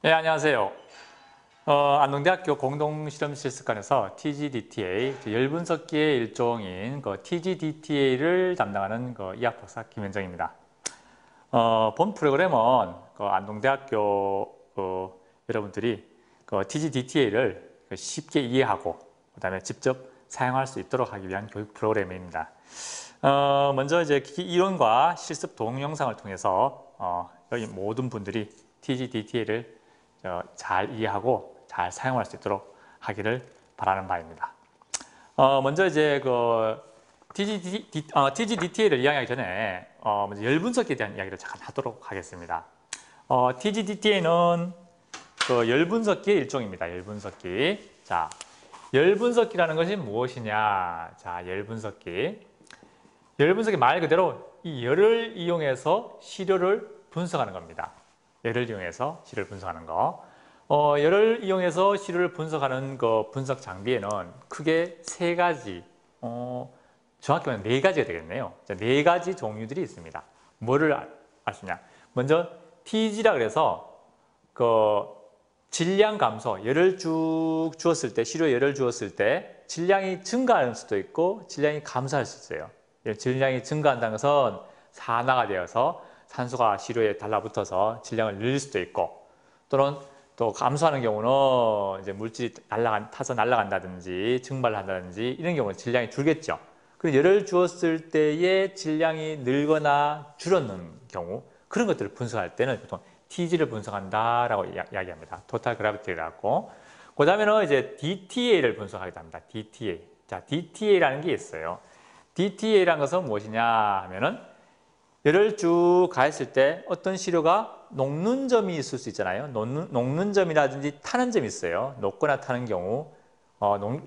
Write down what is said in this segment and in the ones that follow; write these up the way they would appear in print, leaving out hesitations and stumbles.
네, 안녕하세요. 안동대학교 공동실험실습관에서 TGDTA, 열분석기의 일종인 TGDTA를 담당하는 이학 박사 김현정입니다. 본 프로그램은 안동대학교 여러분들이 TGDTA를 쉽게 이해하고 그다음에 직접 사용할 수 있도록 하기 위한 교육 프로그램입니다. 먼저 이제 이론과 실습 동영상을 통해서 여기 모든 분들이 TGDTA를 잘 이해하고 잘 사용할 수 있도록 하기를 바라는 바입니다. 먼저 이제 TGDTA를 이야기하기 전에 먼저 열분석에 대한 이야기를 잠깐 하도록 하겠습니다. TGDTA는 열분석기의 일종입니다. 열분석기. 자, 열분석기라는 것이 무엇이냐? 자, 열분석기. 열분석기 말 그대로 이 열을 이용해서 시료를 분석하는 겁니다. 열을 이용해서 시료를 분석하는 거. 열을 이용해서 시료를 분석하는 분석 장비에는 크게 세 가지, 정확히 말하면 네 가지가 되겠네요. 자, 네 가지 종류들이 있습니다. 뭐를 알 수 있냐? 먼저 TG라 그래서 질량 감소, 열을 쭉 주었을 때, 시료에 열을 주었을 때 질량이 증가할 수도 있고 질량이 감소할 수 있어요. 질량이 증가한다는 것은 산화가 되어서 산소가 시료에 달라붙어서 질량을 늘릴 수도 있고, 또는 또 감소하는 경우는 이제 물질이 타서 날아간다든지 증발을 한다든지 이런 경우는 질량이 줄겠죠. 그리고 열을 주었을 때의 질량이 늘거나 줄었는 경우, 그런 것들을 분석할 때는 보통 TG를 분석한다라고 이야기합니다. 토탈 그래비티라고. 그 다음에는 이제 DTA를 분석하기도 합니다. DTA. 자, DTA라는 게 있어요. DTA라는 것은 무엇이냐 하면은 열을 쭉 가했을 때 어떤 시료가 녹는 점이 있을 수 있잖아요. 녹는 점이라든지 타는 점이 있어요. 녹거나 타는 경우,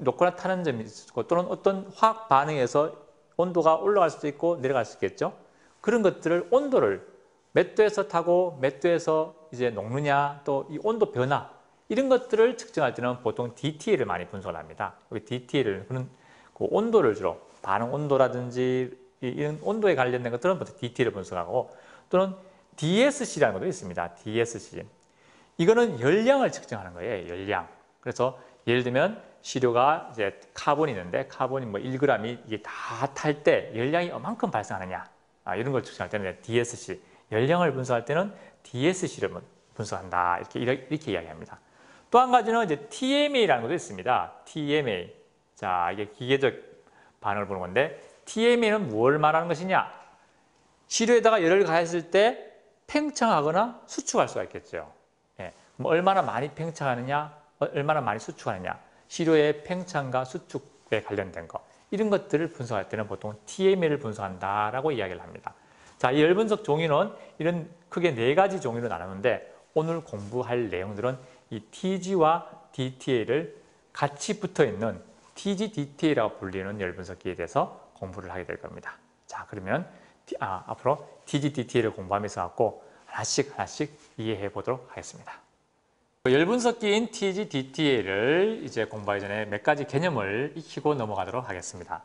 녹거나 타는 점이 있고, 또는 어떤 화학 반응에서 온도가 올라갈 수도 있고 내려갈 수 있겠죠. 그런 것들을 온도를 몇 도에서 타고 몇 도에서 이제 녹느냐, 또 이 온도 변화, 이런 것들을 측정할 때는 보통 DTA를 많이 분석을 합니다. 여기 DTA를 그런 온도를 주로 반응 온도라든지 이런 온도에 관련된 것들은 보통 DTA를 분석하고, 또는 DSC라는 것도 있습니다. DSC. 이거는 열량을 측정하는 거예요. 열량. 그래서 예를 들면 시료가 이제 카본이 있는데 카본이 뭐 1g이 이게 다 탈 때 열량이 얼만큼 발생하느냐, 이런 걸 측정할 때는 DSC. 열량을 분석할 때는 DSC를 분석한다. 이렇게 이야기합니다. 또 한 가지는 이제 TMA라는 것도 있습니다. TMA. 자, 이게 기계적 반응을 보는 건데, TMA는 뭘 말하는 것이냐? 시료에다가 열을 가했을 때 팽창하거나 수축할 수가 있겠죠. 예, 뭐 얼마나 많이 팽창하느냐, 얼마나 많이 수축하느냐, 시료의 팽창과 수축에 관련된 거, 이런 것들을 분석할 때는 보통 TMA를 분석한다라고 이야기를 합니다. 자, 이 열분석 종류는 이런 크게 네 가지 종류로 나누는데, 오늘 공부할 내용들은 이 TG와 DTA를 같이 붙어 있는 TGDTA라고 불리는 열분석기에 대해서 공부를 하게 될 겁니다. 자, 그러면 앞으로 TGDTA를 공부하면서 갖고 하나씩 이해해 보도록 하겠습니다. 열분석기인 TGDTA를 이제 공부하기 전에 몇 가지 개념을 익히고 넘어가도록 하겠습니다.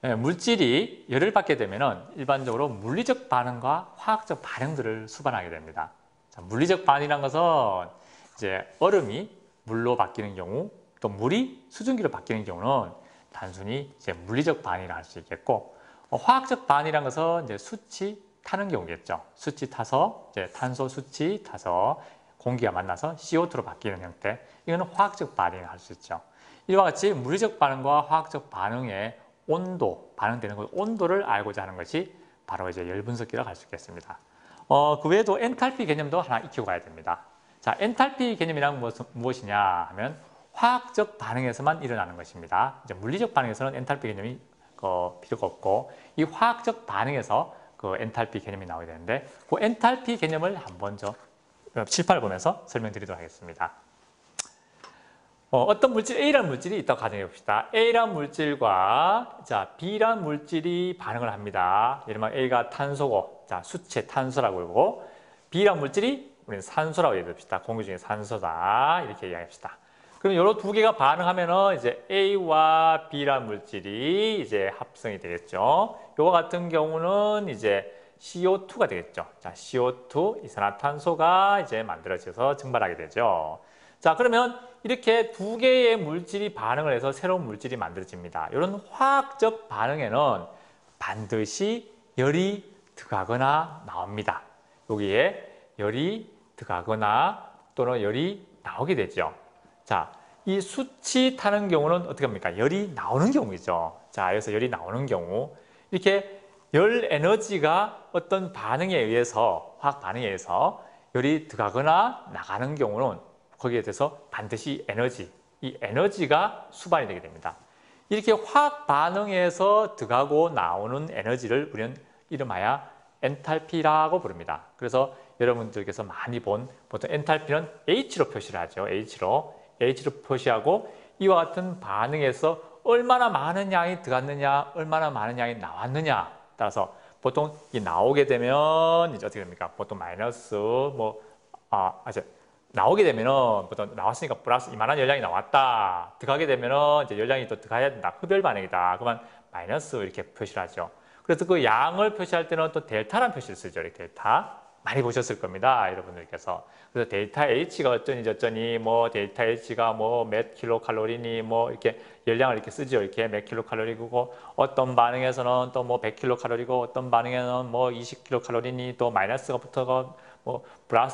물질이 열을 받게 되면 일반적으로 물리적 반응과 화학적 반응들을 수반하게 됩니다. 자, 물리적 반응이라는 것은 이제 얼음이 물로 바뀌는 경우, 또 물이 수증기로 바뀌는 경우는 단순히 이제 물리적 반응이라 할 수 있겠고, 화학적 반응이라는 것은 이제 수치 타는 경우겠죠. 수치 타서 이제 탄소 수치 타서 공기가 만나서 CO2로 바뀌는 형태, 이거는 화학적 반응을 할 수 있죠. 이와 같이 물리적 반응과 화학적 반응의 온도, 반응되는 것, 온도를 알고자 하는 것이 바로 이제 열분석기라고 할 수 있겠습니다. 그 외에도 엔탈피 개념도 하나 익히고 가야 됩니다. 자, 엔탈피 개념이란 무엇이냐 하면 화학적 반응에서만 일어나는 것입니다. 이제 물리적 반응에서는 엔탈피 개념이 필요가 없고, 이 화학적 반응에서 엔탈피 개념이 나오게 되는데, 그 엔탈피 개념을 한번 칠판을 보면서 설명드리도록 하겠습니다. 어떤 물질 A라는 물질이 있다고 가정해 봅시다. A라는 물질과 B라는 물질이 반응을 합니다. 예를 들면 A가 탄소고, 수체 탄소라고 그러고, B라는 물질이 우리는 산소라고 얘기해 봅시다. 공기 중에 산소다, 이렇게 이야기합시다. 그럼 요런 두 개가 반응하면은 이제 A와 B라는 물질이 이제 합성이 되겠죠. 요거 같은 경우는 이제 CO2가 되겠죠. 자, CO2 이산화탄소가 이제 만들어져서 증발하게 되죠. 자, 그러면 이렇게 두 개의 물질이 반응을 해서 새로운 물질이 만들어집니다. 이런 화학적 반응에는 반드시 열이 들어가거나 나옵니다. 여기에 열이 들어가거나 또는 열이 나오게 되죠. 자, 이 수치 타는 경우는 어떻게 합니까? 열이 나오는 경우이죠. 자, 여기서 열이 나오는 경우 이렇게 열 에너지가 어떤 반응에 의해서 화학 반응에 의해서 열이 들어가거나 나가는 경우는 거기에 대해서 반드시 이 에너지가 수반이 되게 됩니다. 이렇게 화학 반응에서 들어가고 나오는 에너지를 우리는 이름하여 엔탈피라고 부릅니다. 그래서 여러분들께서 많이 본 보통 엔탈피는 H로 표시를 하죠. H로 표시하고 이와 같은 반응에서 얼마나 많은 양이 들어갔느냐, 얼마나 많은 양이 나왔느냐 따라서 보통 이 나오게 되면 이제 어떻게 됩니까? 보통 마이너스 나오게 되면은 보통 나왔으니까 플러스 이만한 열량이 나왔다. 들어가게 되면은 이제 열량이 또 들어가야 된다. 흡열 반응이다. 그러면 마이너스 이렇게 표시를 하죠. 그래서 그 양을 표시할 때는 또 델타라는 표시를 쓰죠. 이렇게 델타. 많이 보셨을 겁니다. 여러분들께서. 그래서 델타 H가 어쩌니 저쩌니 뭐 델타 H가 뭐 몇 킬로칼로리니 뭐 이렇게 열량을 이렇게 쓰죠. 이렇게 몇 킬로칼로리고 어떤 반응에서는 또 뭐 100킬로칼로리고 어떤 반응에는 뭐 20킬로칼로리니 또 마이너스가 붙어가 뭐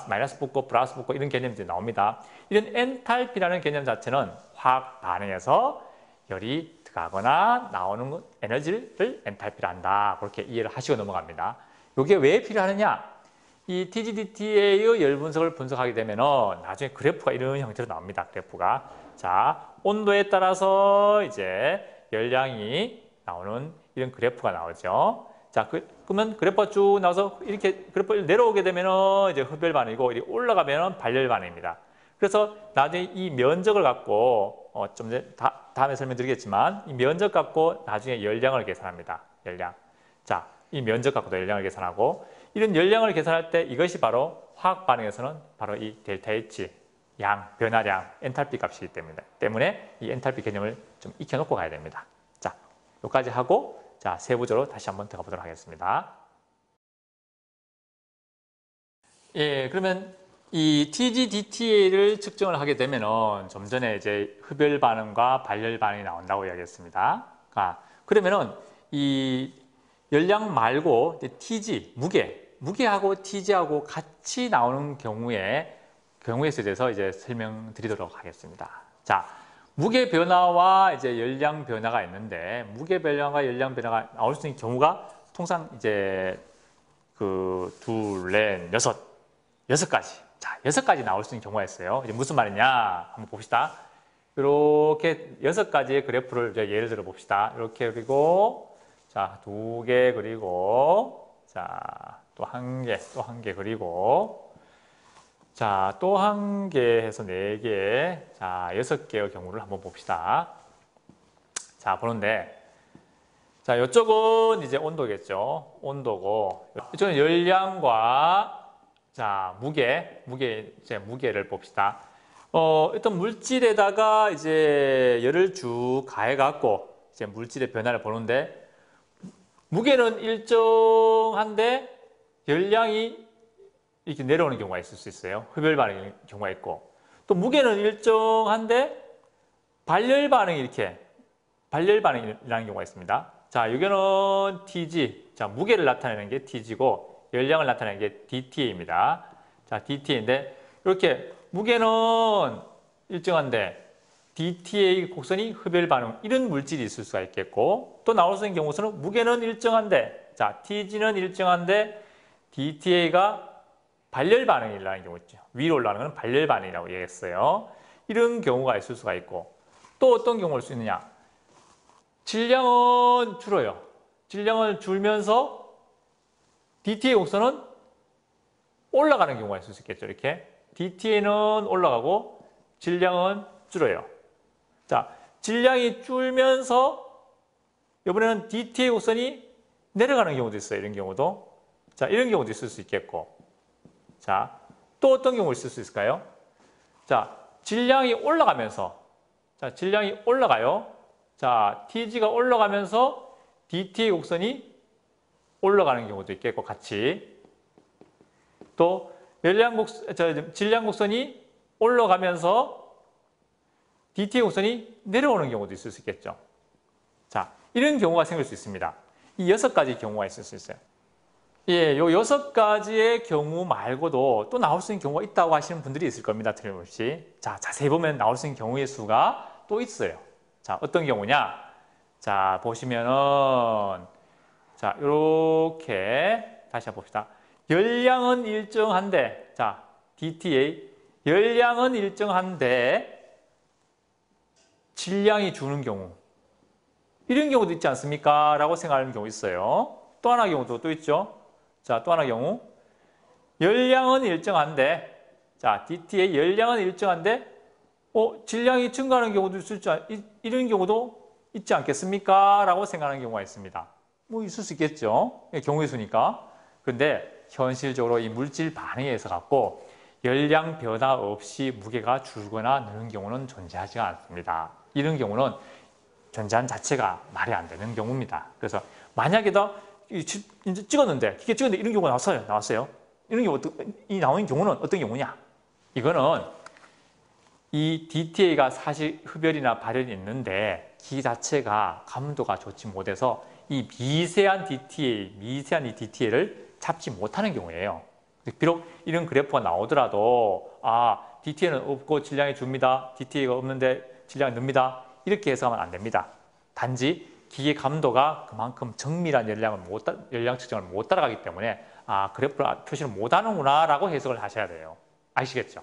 마이너스 붙고 플러스 붙고 이런 개념들이 나옵니다. 이런 엔탈피라는 개념 자체는 화학 반응에서 열이 들어가거나 나오는 에너지를 엔탈피라 한다. 그렇게 이해를 하시고 넘어갑니다. 이게 왜 필요하느냐? 이 TGDTA의 열 분석을 분석하게 되면 나중에 그래프가 이런 형태로 나옵니다. 그래프가. 자, 온도에 따라서 이제 열량이 나오는 이런 그래프가 나오죠. 자, 그러면 그래프가 쭉 나와서 이렇게 그래프가 내려오게 되면 이제 흡열 반응이고 이렇게 올라가면 발열 반응입니다. 그래서 나중에 이 면적을 갖고 좀 이제 다음에 설명드리겠지만 이 면적 갖고 나중에 열량을 계산합니다. 열량. 자, 이 면적 갖고도 열량을 계산하고 이런 열량을 계산할 때 이것이 바로 화학 반응에서는 바로 이 델타 H 양, 변화량, 엔탈피 값이기 때문에 이 엔탈피 개념을 좀 익혀놓고 가야 됩니다. 자, 여기까지 하고 자, 세부적으로 다시 한번 들어가 보도록 하겠습니다. 예, 그러면 이 TGDTA를 측정을 하게 되면은 좀 전에 이제 흡열 반응과 발열 반응이 나온다고 이야기했습니다. 그러면은 이 열량 말고 TG, 무게하고 TG하고 같이 나오는 경우에 대해서 이제 설명드리도록 하겠습니다. 자, 무게 변화와 이제 열량 변화가 있는데 무게 변화와 열량 변화가 나올 수 있는 경우가 통상 이제 그 둘, 넷, 여섯 가지. 자, 6가지 나올 수 있는 경우가 있어요. 이제 무슨 말이냐? 한번 봅시다. 이렇게 6가지의 그래프를 이제 예를 들어 봅시다. 이렇게 그리고 자, 2개 그리고 자, 또 1개, 또 1개 그리고 자, 또 1개 해서 4개. 자, 6개의 경우를 한번 봅시다. 자, 보는데 자, 이쪽은 이제 온도겠죠. 온도고 이쪽은 열량과 자, 무게를 봅시다. 일단 물질에다가 이제 열을 쭉 가해갖고 이제 물질의 변화를 보는데 무게는 일정한데 열량이 이렇게 내려오는 경우가 있을 수 있어요. 흡열 반응의 경우가 있고 또 무게는 일정한데 발열 반응이라는 경우가 있습니다. 자, 여기는 TG, 자, 무게를 나타내는 게 TG고 열량을 나타내는 게 DTA입니다. 자, DTA인데 이렇게 무게는 일정한데 DTA 곡선이 흡열 반응 이런 물질이 있을 수가 있겠고 또 나올 수 있는 경우는 무게는 일정한데 자, TG는 일정한데 DTA가 발열 반응이라는 경우 있죠. 위로 올라가는 건 발열 반응이라고 얘기했어요. 이런 경우가 있을 수가 있고 또 어떤 경우가 올 수 있느냐? 질량은 줄어요. 질량을 줄면서 DTA 곡선은 올라가는 경우가 있을 수 있겠죠. 이렇게 DTA는 올라가고 질량은 줄어요. 자, 질량이 줄면서 이번에는 DTA 곡선이 내려가는 경우도 있어요. 이런 경우도. 자, 이런 경우도 있을 수 있겠고. 자, 또 어떤 경우 있을 수 있을까요? 자, 질량이 올라가면서 자, 질량이 올라가요. 자, TG가 올라가면서 DTA 곡선이 올라가는 경우도 있겠고 같이 또 질량 곡선이 올라가면서 DTA 곡선이 내려오는 경우도 있을 수 있겠죠. 자, 이런 경우가 생길 수 있습니다. 이 6가지 경우가 있을 수 있어요. 예, 요 6가지의 경우 말고도 또 나올 수 있는 경우가 있다고 하시는 분들이 있을 겁니다. 틀림없이. 자, 자세히 보면 나올 수 있는 경우의 수가 또 있어요. 자, 어떤 경우냐? 자, 보시면은 자, 요렇게 다시 한번 봅시다. 열량은 일정한데, 자, DTA 열량은 일정한데 질량이 주는 경우, 이런 경우도 있지 않습니까? 라고 생각하는 경우 있어요. 또 하나 경우도 또 있죠. 자, 또 하나 경우 열량은 일정한데, 자, DTA 열량은 일정한데 질량이 증가하는 경우도 이런 경우도 있지 않겠습니까? 라고 생각하는 경우가 있습니다. 뭐 있을 수 있겠죠. 경우의 수니까. 그런데 현실적으로 이 물질 반응에 의해서 갖고 열량 변화 없이 무게가 줄거나 느는 경우는 존재하지 않습니다. 이런 경우는 전자한 자체가 말이 안 되는 경우입니다. 그래서 만약에 이제 찍었는데 기계 찍었는데 이런 경우가 나왔어요. 이런 경우 이 나오는 경우는 어떤 경우냐? 이거는 이 DTA가 사실 흡열이나 발열이 있는데 기계 자체가 감도가 좋지 못해서 이 미세한 이 DTA를 잡지 못하는 경우예요. 비록 이런 그래프가 나오더라도 DTA는 없고 질량이 줍니다. DTA가 없는데 질량이 늡니다. 이렇게 해석하면 안 됩니다. 단지 기계 감도가 그만큼 정밀한 열량 측정을 못 따라가기 때문에 그래프를 표시를 못 하는구나 라고 해석을 하셔야 돼요. 아시겠죠?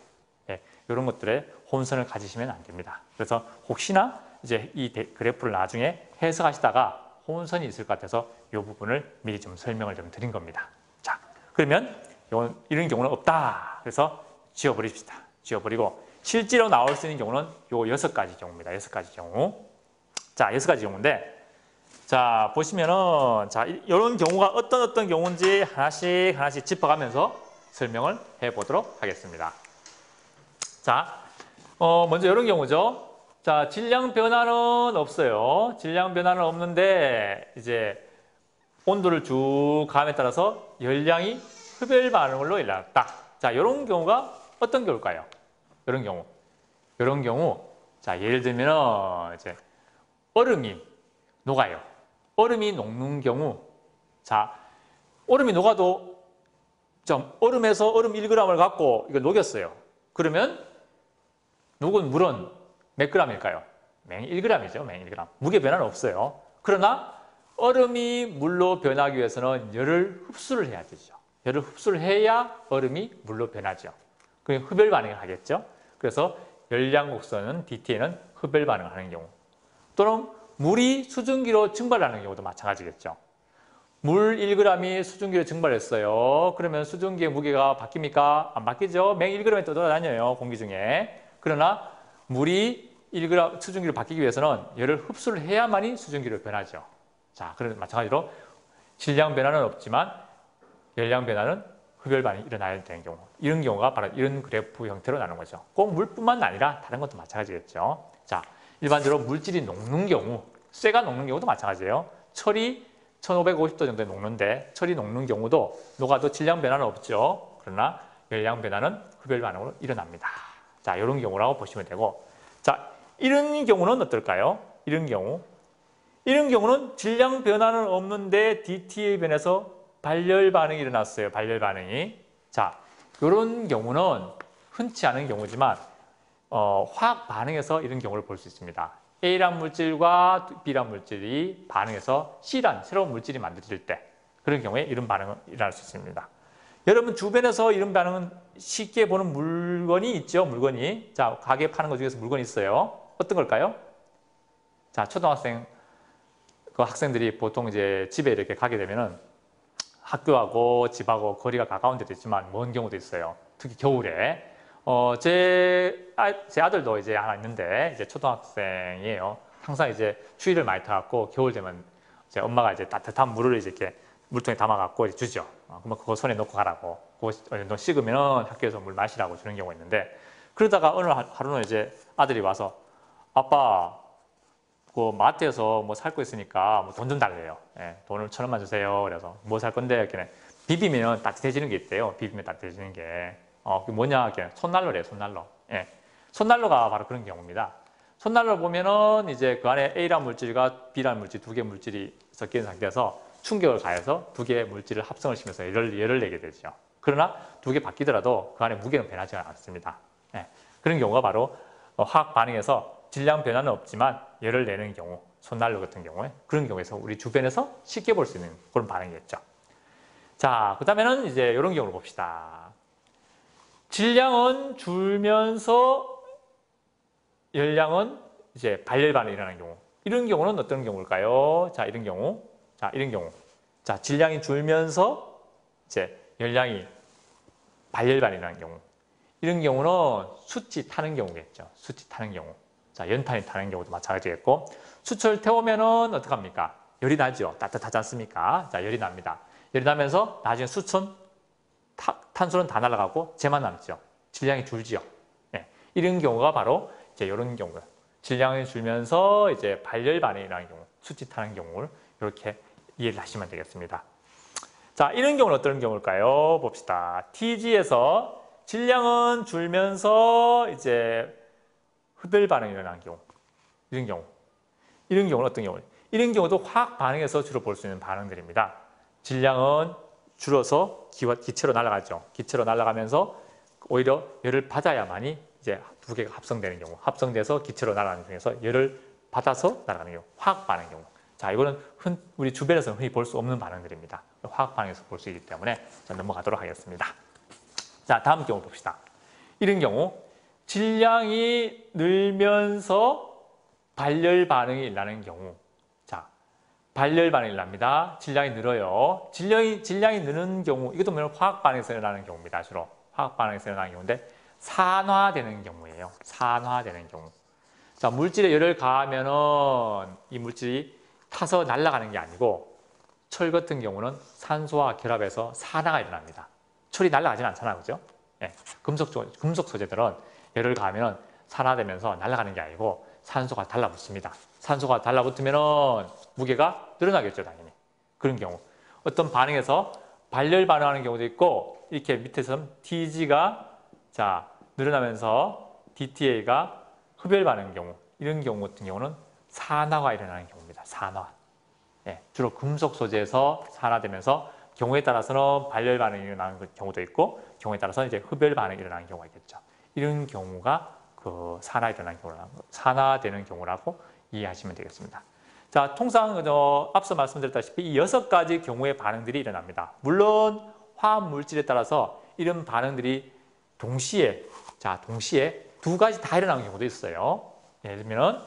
예, 이런 것들에 혼선을 가지시면 안 됩니다. 그래서 혹시나 이제 이 그래프를 나중에 해석하시다가 혼선이 있을 것 같아서 이 부분을 미리 좀 설명을 좀 드린 겁니다. 자, 그러면 이런 경우는 없다. 그래서 지워버립시다. 지워버리고 실제로 나올 수 있는 경우는 요 6가지 경우입니다. 6가지 경우. 자, 6가지 경우인데 자, 보시면은 자, 이런 경우가 어떤 경우인지 하나씩 짚어가면서 설명을 해보도록 하겠습니다. 자, 먼저 이런 경우죠. 자, 질량 변화는 없어요. 질량 변화는 없는데 이제 온도를 쭉 감에 따라서 열량이 흡열 반응으로 일어났다. 자, 이런 경우가 어떤 경우일까요? 이런 경우, 자, 예를 들면 이제 얼음이 녹아요. 얼음이 녹는 경우, 자, 얼음이 녹아도 얼음에서 얼음 1g을 갖고 이걸 녹였어요. 그러면 녹은 물은 몇 g일까요? 맹 1g이죠. 맹 1g. 무게 변화는 없어요. 그러나 얼음이 물로 변하기 위해서는 열을 흡수를 해야 되죠. 열을 흡수를 해야 얼음이 물로 변하죠. 그게 흡열 반응을 하겠죠. 그래서 열량 곡선은 DTA는 흡열 반응을 하는 경우, 또는 물이 수증기로 증발하는 경우도 마찬가지겠죠. 물 1g이 수증기로 증발했어요. 그러면 수증기의 무게가 바뀝니까? 안 바뀌죠. 맹 1g이 떠돌아다녀요, 공기 중에. 그러나 물이 1g 수증기로 바뀌기 위해서는 열을 흡수를 해야만이 수증기로 변하죠. 자, 그런 마찬가지로 질량 변화는 없지만 열량 변화는 흡열 반응이 일어나야 되는 경우, 이런 경우가 바로 이런 그래프 형태로 나는 거죠. 꼭 물뿐만 아니라 다른 것도 마찬가지겠죠. 자, 일반적으로 물질이 녹는 경우, 쇠가 녹는 경우도 마찬가지예요. 철이 1550도 정도에 녹는데 철이 녹는 경우도 녹아도 질량 변화는 없죠. 그러나 열량 변화는 흡열 반응으로 일어납니다. 자, 이런 경우라고 보시면 되고, 자, 이런 경우는 어떨까요? 이런 경우는 질량 변화는 없는데 DTA 변에서 발열 반응이 일어났어요. 발열 반응이. 자, 이런 경우는 흔치 않은 경우지만 화학 반응에서 이런 경우를 볼 수 있습니다. A란 물질과 B란 물질이 반응해서 C란 새로운 물질이 만들어질 때, 그런 경우에 이런 반응이 일어날 수 있습니다. 여러분 주변에서 이런 반응은 쉽게 보는 물건이 있죠. 물건이. 자, 가게에 파는 것 중에서 물건이 있어요. 어떤 걸까요? 자, 초등학생 학생들이 보통 이제 집에 이렇게 가게 되면은 학교하고 집하고 거리가 가까운 데도 있지만 먼 경우도 있어요. 특히 겨울에. 제 아들도 이제 하나 있는데 이제 초등학생이에요. 항상 이제 추위를 많이 타갖고 겨울 되면 이제 엄마가 이제 따뜻한 물을 이제 이렇게 물통에 담아갖고 주죠. 그러면 그거 손에 넣고 가라고. 그거 어느 정도 식으면 학교에서 물 마시라고 주는 경우가 있는데, 그러다가 어느 하루는 이제 아들이 와서 아빠, 그 마트에서 뭐 살 거 있으니까 뭐 돈 좀 달래요. 예, 돈을 1,000원만 주세요. 그래서 뭐 살 건데 이렇게 비비면 따뜻해지는 게 있대요. 비비면 따뜻해지는 게. 그게 뭐냐? 이렇게 손난로래요. 손난로. 예, 손난로가 바로 그런 경우입니다. 손난로 보면은 이제 그 안에 A라는 물질과 B라는 물질 두 개 물질이 섞여 있는 상태에서 충격을 가해서 두 개의 물질을 합성을 시키면서 열을 내게 되죠. 그러나 두 개 바뀌더라도 그 안에 무게는 변하지 않습니다. 예, 그런 경우가 바로 화학 반응에서 질량 변화는 없지만 열을 내는 경우, 손난로 같은 경우에 그런 경우에서 우리 주변에서 쉽게 볼 수 있는 그런 반응이겠죠. 자, 그 다음에는 이제 이런 경우를 봅시다. 질량은 줄면서 열량은 이제 발열 반응이 일어나는 경우. 이런 경우는 어떤 경우일까요? 자, 이런 경우. 자, 이런 경우. 자, 질량이 줄면서 이제 열량이 발열 반응이 일어나는 경우. 이런 경우는 수치 타는 경우겠죠. 수치 타는 경우. 자, 연탄이 타는 경우도 마찬가지겠고, 수초를 태우면은 어떡합니까? 열이 나죠. 따뜻하지 않습니까? 자, 열이 납니다. 열이 나면서 나중에 수천, 탄소는 다 날아가고 재만 남죠. 질량이 줄지요. 네. 이런 경우가 바로 이제 이런 경우. 질량이 줄면서 이제 발열 반응이 일어나는 경우, 수치 타는 경우를 이렇게 이해를 하시면 되겠습니다. 자, 이런 경우는 어떤 경우일까요? 봅시다. TG에서 질량은 줄면서 이제 흡열 반응이 일어나는 경우. 이런 경우. 이런 경우는 어떤 경우예요? 이런 경우도 화학 반응에서 주로 볼 수 있는 반응들입니다. 질량은 줄어서 기체로 날아가죠. 기체로 날아가면서 오히려 열을 받아야만이 이제 두 개가 합성되는 경우. 합성돼서 기체로 날아가는 중에서 열을 받아서 날아가는 경우. 화학 반응 경우. 자, 이거는 우리 주변에서는 흔히 볼 수 없는 반응들입니다. 화학 반응에서 볼 수 있기 때문에 자, 넘어가도록 하겠습니다. 자, 다음 경우 봅시다. 이런 경우 질량이 늘면서 발열 반응이 일어나는 경우. 자, 발열 반응이 일어납니다. 질량이 늘어요. 질량이 느는 경우, 이것도 뭐냐면 화학 반응에서 일어나는 경우입니다. 주로 화학 반응에서 일어나는 경우인데 산화되는 경우예요. 산화되는 경우. 자, 물질에 열을 가하면은 이 물질이 타서 날아가는 게 아니고 철 같은 경우는 산소와 결합해서 산화가 일어납니다. 철이 날아가지는 않잖아요, 그죠? 예, 금속 소재들은 열을 가하면 산화되면서 날아가는 게 아니고 산소가 달라붙습니다. 산소가 달라붙으면 무게가 늘어나겠죠, 당연히. 그런 경우. 어떤 반응에서 발열 반응하는 경우도 있고 이렇게 밑에서 TG가 자 늘어나면서 DTA가 흡열 반응 경우. 이런 경우 같은 경우는 산화가 일어나는 경우입니다. 산화. 예, 주로 금속 소재에서 산화되면서 경우에 따라서는 발열 반응이 일어나는 경우도 있고 경우에 따라서는 이제 흡열 반응이 일어나는 경우가 있겠죠. 이런 경우가 그 산화되는 경우라고 이해하시면 되겠습니다. 자, 통상 앞서 말씀드렸다시피 이 6가지 경우의 반응들이 일어납니다. 물론 화학 물질에 따라서 이런 반응들이 동시에 두 가지 다 일어나는 경우도 있어요. 예를 들면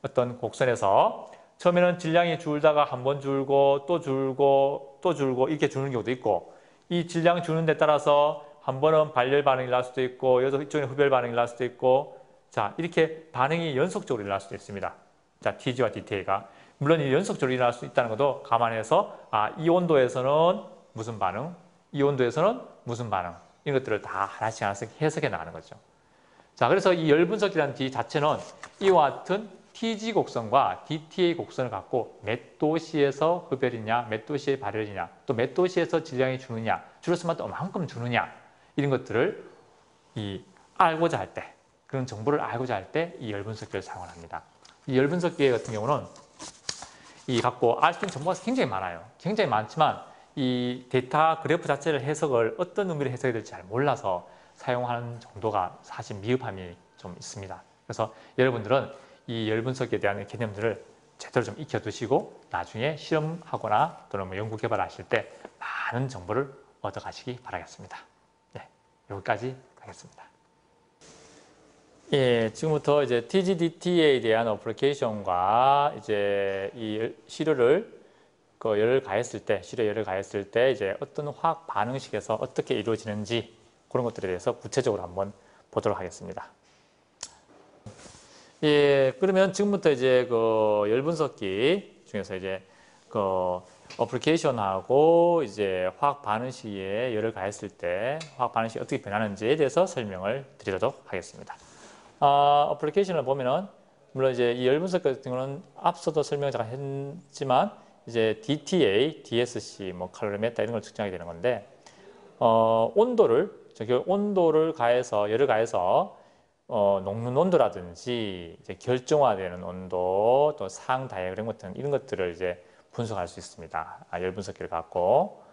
어떤 곡선에서 처음에는 질량이 줄다가 한 번 줄고 또 줄고 또 줄고 이렇게 주는 경우도 있고 이 질량 주는 데 따라서 한 번은 발열 반응이 날 수도 있고 이쪽에 흡열 반응이 날 수도 있고 자 이렇게 반응이 연속적으로 일어날 수도 있습니다. 자 TG와 DTA가 물론 이 연속적으로 일어날 수 있다는 것도 감안해서 이 온도에서는 무슨 반응, 이 온도에서는 무슨 반응 이런 것들을 다 하나씩 해석해 나가는 거죠. 자 그래서 이 열 분석기라는 D 자체는 이와 같은 TG 곡선과 DTA 곡선을 갖고 몇 도시에서 흡열이냐, 몇 도시의 발열이냐, 또 몇 도시에서 질량이 주느냐, 줄었으면 또 얼만큼 주느냐 이런 것들을 알고자 할 때, 그런 정보를 알고자 할 때 이 열 분석기를 사용을 합니다. 이 열 분석기 같은 경우는 갖고 알 수 있는 정보가 굉장히 많아요. 굉장히 많지만 이 데이터 그래프 자체를 해석을 어떤 의미로 해석해야 될지 잘 몰라서 사용하는 정도가 사실 미흡함이 좀 있습니다. 그래서 여러분들은 이 열 분석에 대한 개념들을 제대로 좀 익혀두시고 나중에 실험하거나 또는 뭐 연구 개발하실 때 많은 정보를 얻어가시기 바라겠습니다. 네, 여기까지 하겠습니다. 예, 지금부터 이제 TGDTA에 대한 어플리케이션과 이제 이 시료를 열을 가했을 때, 시료 열을 가했을 때 이제 어떤 화학 반응식에서 어떻게 이루어지는지 그런 것들에 대해서 구체적으로 한번 보도록 하겠습니다. 예, 그러면 지금부터 이제 열 분석기 중에서 이제 어플리케이션하고 이제 화학 반응식에 열을 가했을 때 화학 반응식이 어떻게 변하는지에 대해서 설명을 드리도록 하겠습니다. 어플리케이션을 보면은 물론 이제 이 열 분석 같은 경우는 앞서도 설명을 잠깐 했지만 이제 DTA, DSC, 뭐 칼로리메타 이런 걸 측정하게 되는 건데 온도를 가해서 열을 가해서 녹는 온도라든지 이제 결정화되는 온도, 또 상 다이어그램 같은 이런 것들을 이제 분석할 수 있습니다. 열 분석기를 갖고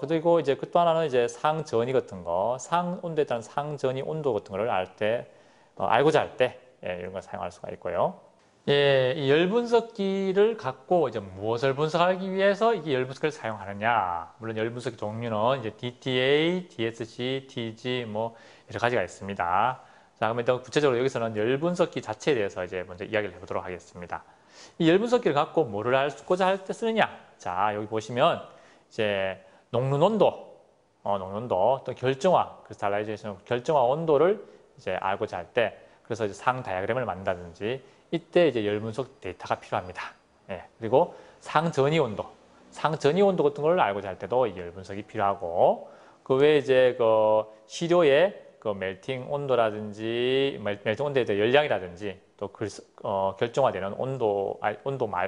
그리고 이제 또 하나는 이제 상전이 같은 거, 상 온도에 따른 상전이 온도 같은 거를 알고자 할 때 이런 걸 사용할 수가 있고요. 예, 이 열 분석기를 갖고 이제 무엇을 분석하기 위해서 이 열 분석기를 사용하느냐? 물론 열 분석기 종류는 이제 DTA, DSC, TG 뭐 여러 가지가 있습니다. 자, 그러면 일단 구체적으로 여기서는 열 분석기 자체에 대해서 이제 먼저 이야기를 해보도록 하겠습니다. 이 열 분석기를 갖고 뭐를 알고자 할 때 쓰느냐? 자, 여기 보시면 이제 녹는 온도, 또 결정화, 크리스탈라이제이션 결정화 온도를 이제 알고자 할 때, 그래서 이제 상 다이어그램을 만든다든지 이때 이제 열 분석 데이터가 필요합니다. 예, 그리고 상전이 온도 같은 걸 알고자 할 때도 이 열 분석이 필요하고, 그 외에 이제 그 시료의 그 멜팅 온도라든지 멜팅 온도에 대한 열량이라든지 또 결정화되는 온도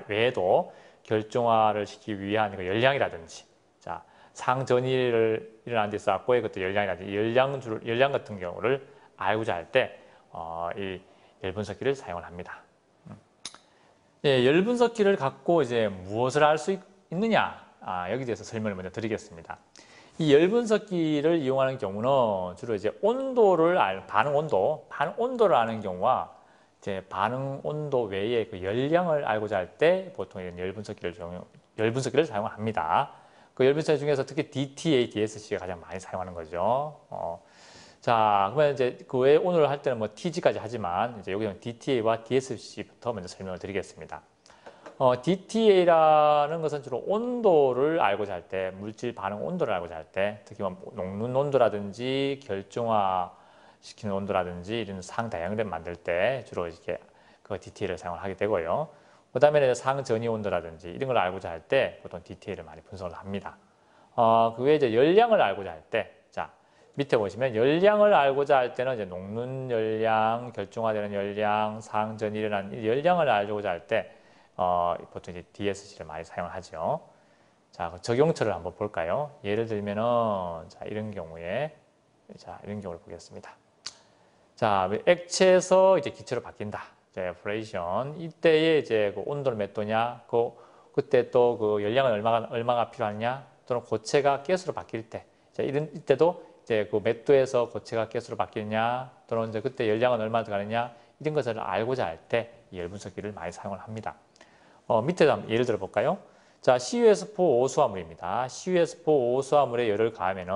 외에도 결정화를 시키기 위한 그 열량이라든지, 자, 상전이를 일어나는 데 있어 갖고 그것도 열량이라든지 열량 같은 경우를 알고자 할 때 이 열 분석기를 사용을 합니다. 예, 열 분석기를 갖고 이제 무엇을 알 수 있느냐? 여기 대해서 설명을 먼저 드리겠습니다. 이 열 분석기를 이용하는 경우는 주로 이제 반응 온도를 아는 경우와 이제 반응 온도 외에 그 열량을 알고자 할 때 보통 열 분석기를 사용을 합니다. 그 열 분석기 중에서 특히 DTA, DSC가 가장 많이 사용하는 거죠. 자, 그러면 이제 그 외에 오늘 할 때는 뭐 TG까지 하지만 이제 여기는 DTA와 DSC부터 먼저 설명을 드리겠습니다. DTA라는 것은 주로 온도를 알고자 할 때, 물질 반응 온도를 알고자 할 때, 특히 뭐 녹는 온도라든지 결정화 시키는 온도라든지 이런 상다이어그램 만들 때 주로 이렇게 그 DTA를 사용을 하게 되고요. 그 다음에 상전이 온도라든지 이런 걸 알고자 할 때 보통 DTA를 많이 분석을 합니다. 그 외에 이제 열량을 알고자 할 때, 자, 밑에 보시면 열량을 알고자 할 때는 이제 녹는 열량, 결정화되는 열량, 상전이 일어나는 열량을 알고자 할 때 보통 이제 DSC를 많이 사용을 하죠. 자, 적용처를 한번 볼까요? 예를 들면은 자, 이런 경우를 보겠습니다. 자, 액체에서 이제 기체로 바뀐다. 이제 에버레이션. 이때에 이제 그 온도는 몇 도냐? 그때 또 그 열량은 얼마가 필요하냐? 또는 고체가 가스로 바뀔 때. 자, 이때도 이제 그 몇 도에서 고체가 가스로 바뀌느냐? 또는 이제 그때 열량은 얼마 들어가느냐? 이런 것을 알고자 할 때 이 열 분석기를 많이 사용을 합니다. 밑에도 한번 예를 들어 볼까요? 자, CuS4 오수화물입니다. CuS4 오수화물에 열을 가하면은,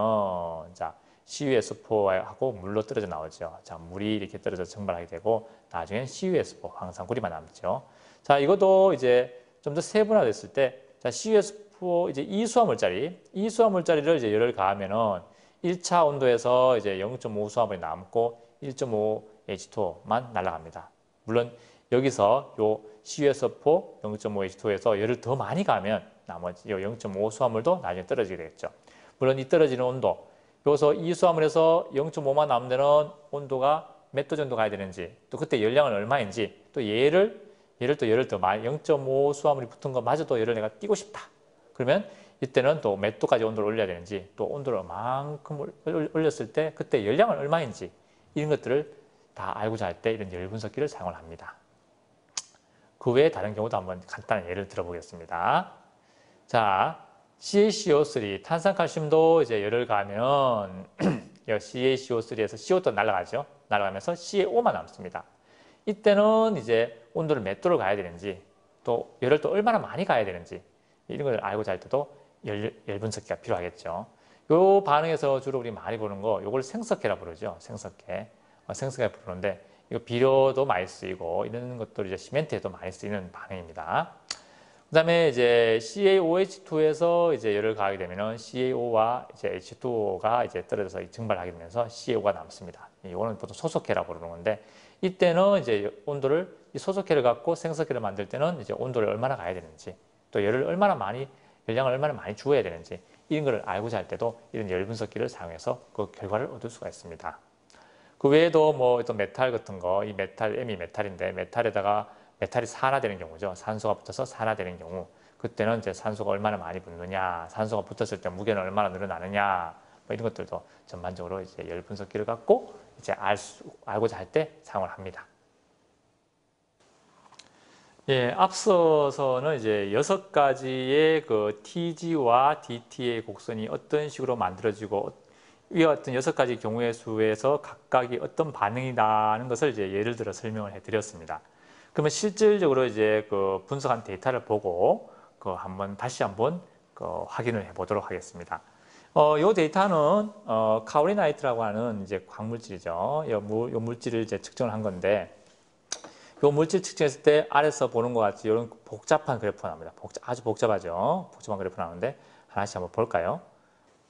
자, CuS4하고 물로 떨어져 나오죠. 자, 물이 이렇게 떨어져 증발하게 되고, 나중엔 CuS4, 황산구리만 남죠. 자, 이것도 이제 좀 더 세분화됐을 때, 자, CuS4 이제 이수화물짜리를 이제 열을 가하면은 1차 온도에서 이제 0.5 수화물이 남고 1.5 H2O만 날아갑니다. 물론 여기서 요 CuS4 0.5 H2O에서 열을 더 많이 가면 나머지 0.5 수화물도 나중에 떨어지게 되겠죠. 물론 이 떨어지는 온도, 여기서 이 수화물에서 0.5만 남는 데는 온도가 몇 도 정도 가야 되는지, 또 그때 열량은 얼마인지, 또 열을 더 많이 0.5 수화물이 붙은 것마저도 열을 내가 띄고 싶다. 그러면 이때는 또 몇 도까지 온도를 올려야 되는지, 또 온도를 얼만큼 올렸을 때 그때 열량은 얼마인지 이런 것들을 다 알고자 할 때 이런 열 분석기를 사용을 합니다. 그 외에 다른 경우도 한번 간단한 예를 들어보겠습니다. 자, CaCO3, 탄산칼슘도 이제 열을 가하면 CaCO3에서 CO2 날아가죠. 날아가면서 CaO만 남습니다. 이때는 이제 온도를 몇 도를 가야 되는지, 또 열을 또 얼마나 많이 가야 되는지 이런 걸 알고자 할 때도 열 분석기가 필요하겠죠. 요 반응에서 주로 우리 많이 보는 거, 요걸 생석회라 부르죠. 생석회 부르는데, 이거 비료도 많이 쓰이고 이런 것들이 이제 시멘트에도 많이 쓰이는 반응입니다. 그다음에 이제 CaOH2에서 이제 열을 가하게 되면은 CaO와 이제 H2O가 이제 떨어져서 증발하게 되면서 CaO가 남습니다. 이거는 보통 소속회라 부르는 건데, 이때는 이제 온도를 이 소속회를 갖고 생석회를 만들 때는 이제 온도를 얼마나 가야 되는지, 또 열량을 얼마나 많이 주어야 되는지 이런 걸 알고자 할 때도 이런 열 분석기를 사용해서 그 결과를 얻을 수가 있습니다. 그 외에도 뭐 또 메탈 같은 거, 이 메탈, M이 메탈인데 메탈에다가 메탈이 산화되는 경우죠. 산소가 붙어서 산화되는 경우. 그때는 이제 산소가 얼마나 많이 붙느냐, 산소가 붙었을 때 무게는 얼마나 늘어나느냐, 뭐 이런 것들도 전반적으로 이제 열 분석기를 갖고 이제 알고자 할 때 사용을 합니다. 예, 앞서서는 이제 6가지의 그 TG와 DT의 곡선이 어떤 식으로 만들어지고 이와 같은 6가지 경우의 수에서 각각이 어떤 반응이 나는 것을 이제 예를 들어 설명을 해드렸습니다. 그러면 실질적으로 이제 그 분석한 데이터를 보고 다시 한번 확인을 해보도록 하겠습니다. 이 데이터는 카오리나이트라고 하는 이제 광물질이죠. 이 물질을 이제 측정을 한 건데. 이 물질 측정했을 때 아래서 보는 것 같이 이런 복잡한 그래프가 나옵니다. 아주 복잡하죠. 복잡한 그래프 나오는데 하나씩 한번 볼까요?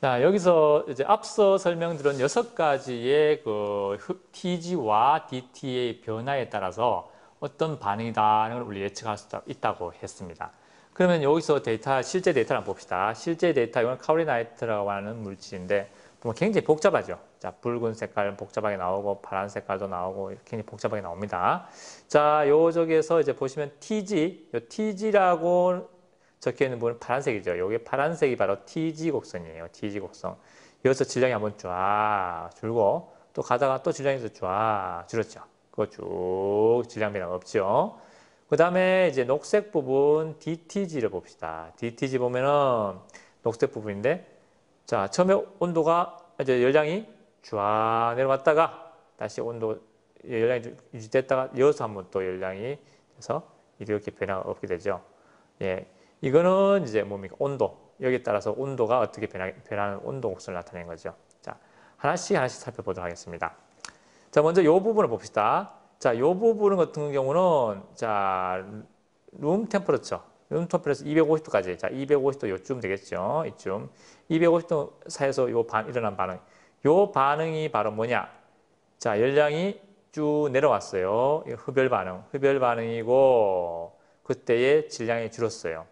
자, 여기서 이제 앞서 설명드린 6가지의 그 TG와 DT의 변화에 따라서 어떤 반응이다는 걸 우리 예측할 수 있다고 했습니다. 그러면 여기서 실제 데이터를 한번 봅시다. 실제 데이터, 이건 카오리나이트라고 하는 물질인데 보면 굉장히 복잡하죠. 자, 붉은 색깔 복잡하게 나오고 파란 색깔도 나오고 굉장히 복잡하게 나옵니다. 자, 요쪽에서 이제 보시면 TG라고 적혀 있는 부분은 파란색이죠. 요게 파란색이 바로 TG 곡선이에요. TG 곡선. 여기서 질량이 한번 쫙 줄고 또 가다가 또 질량이 쫙 줄었죠. 그거 쭉 질량 변화가 없죠. 그 다음에 이제 녹색 부분 DTG를 봅시다. DTG 보면은 녹색 부분인데 자, 처음에 온도가 이제 열량이 쫙 내려왔다가 다시 열량이 유지됐다가 이어서 한번 또 열량이 돼서 이렇게 변화가 없게 되죠. 예, 이거는 이제 뭡니까? 온도. 여기에 따라서 온도가 어떻게 변하는 온도 곡선을 나타내는 거죠. 자, 하나씩 살펴보도록 하겠습니다. 자, 먼저 이 부분을 봅시다. 자, 이 부분 같은 경우는 자, 룸 템퍼러처 250도까지. 자, 250도 요쯤 되겠죠. 이쯤. 250도 사이에서 일어난 반응. 요 반응이 바로 뭐냐? 자, 열량이 쭉 내려왔어요. 흡열 반응. 흡열 반응이고, 그때의 질량이 줄었어요.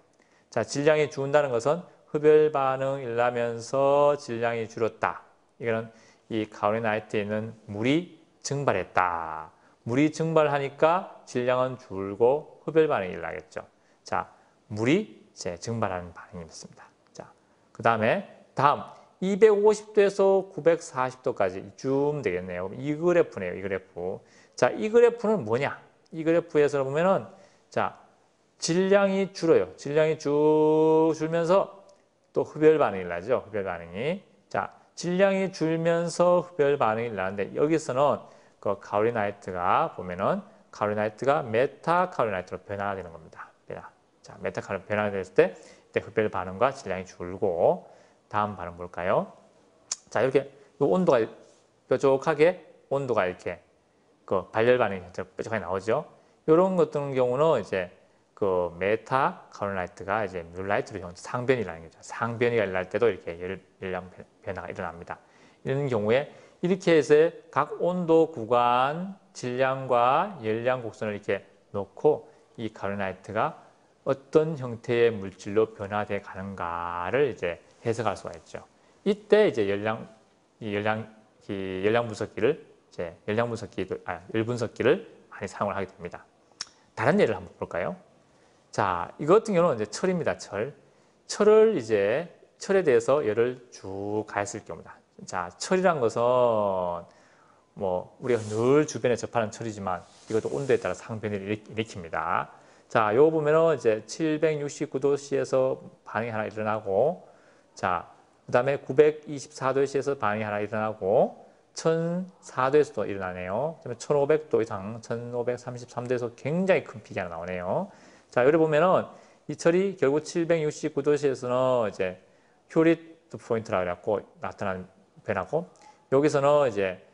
자, 질량이 줄는다는 것은 흡열 반응이 일어나면서 질량이 줄었다. 이거는 이 카오리나이트에 있는 물이 증발했다. 물이 증발하니까 질량은 줄고 흡열 반응이 일어나겠죠. 자, 물이 이제 증발하는 반응이었습니다. 자, 그 다음에 다음 250도에서 940도까지 이쯤 되겠네요. 이 그래프네요. 이 그래프. 자, 이 그래프는 뭐냐? 이 그래프에서 보면은 자, 질량이 줄어요. 질량이 쭉 줄면서 또 흡열 반응이 나죠. 흡열 반응이. 자, 질량이 줄면서 흡열 반응이 나는데 여기서는 그 카오리나이트가 보면은 카오리나이트가 메타 카오리나이트로 변화가 되는 겁니다. 자, 메타 카오리나이트 변화가 됐을 때 이때 흡열 반응과 질량이 줄고 다음 반응 볼까요? 자, 이렇게 온도가 뾰족하게 온도가 이렇게 그 발열 반응이 뾰족하게 나오죠. 이런 것 같은 경우는 이제 그 메타 카오리나이트가 이제 뮬라이트로 상변이 일어나는 거죠. 상변이 일어날 때도 이렇게 열량 변화가 일어납니다. 이런 경우에 이렇게 해서 각 온도 구간 질량과 열량 곡선을 이렇게 놓고 이 카오리나이트가 어떤 형태의 물질로 변화돼 가는가를 이제 해석할 수가 있죠. 이때 이제 열량 분석기를 열 분석기를 많이 사용을 하게 됩니다. 다른 예를 한번 볼까요? 자, 이거 같은 경우는 이제 철입니다. 철에 대해서 열을 쭉 가했을 경우다. 자, 철이란 것은 뭐 우리가 늘 주변에 접하는 철이지만 이것도 온도에 따라 상변을 일으킵니다. 자, 요거 보면은 이제 769도씨에서 반응이 하나 일어나고, 자, 그 다음에 924도씨에서 반응이 하나 일어나고, 1004도에서도 일어나네요. 그다음에 1500도 이상, 1533도에서 굉장히 큰 픽이 하나 나오네요. 자, 여기 보면은 이 철이 결국 769도씨에서는 이제 휴리트 포인트라고 해갖고 나타나는 변화고, 여기서는 이제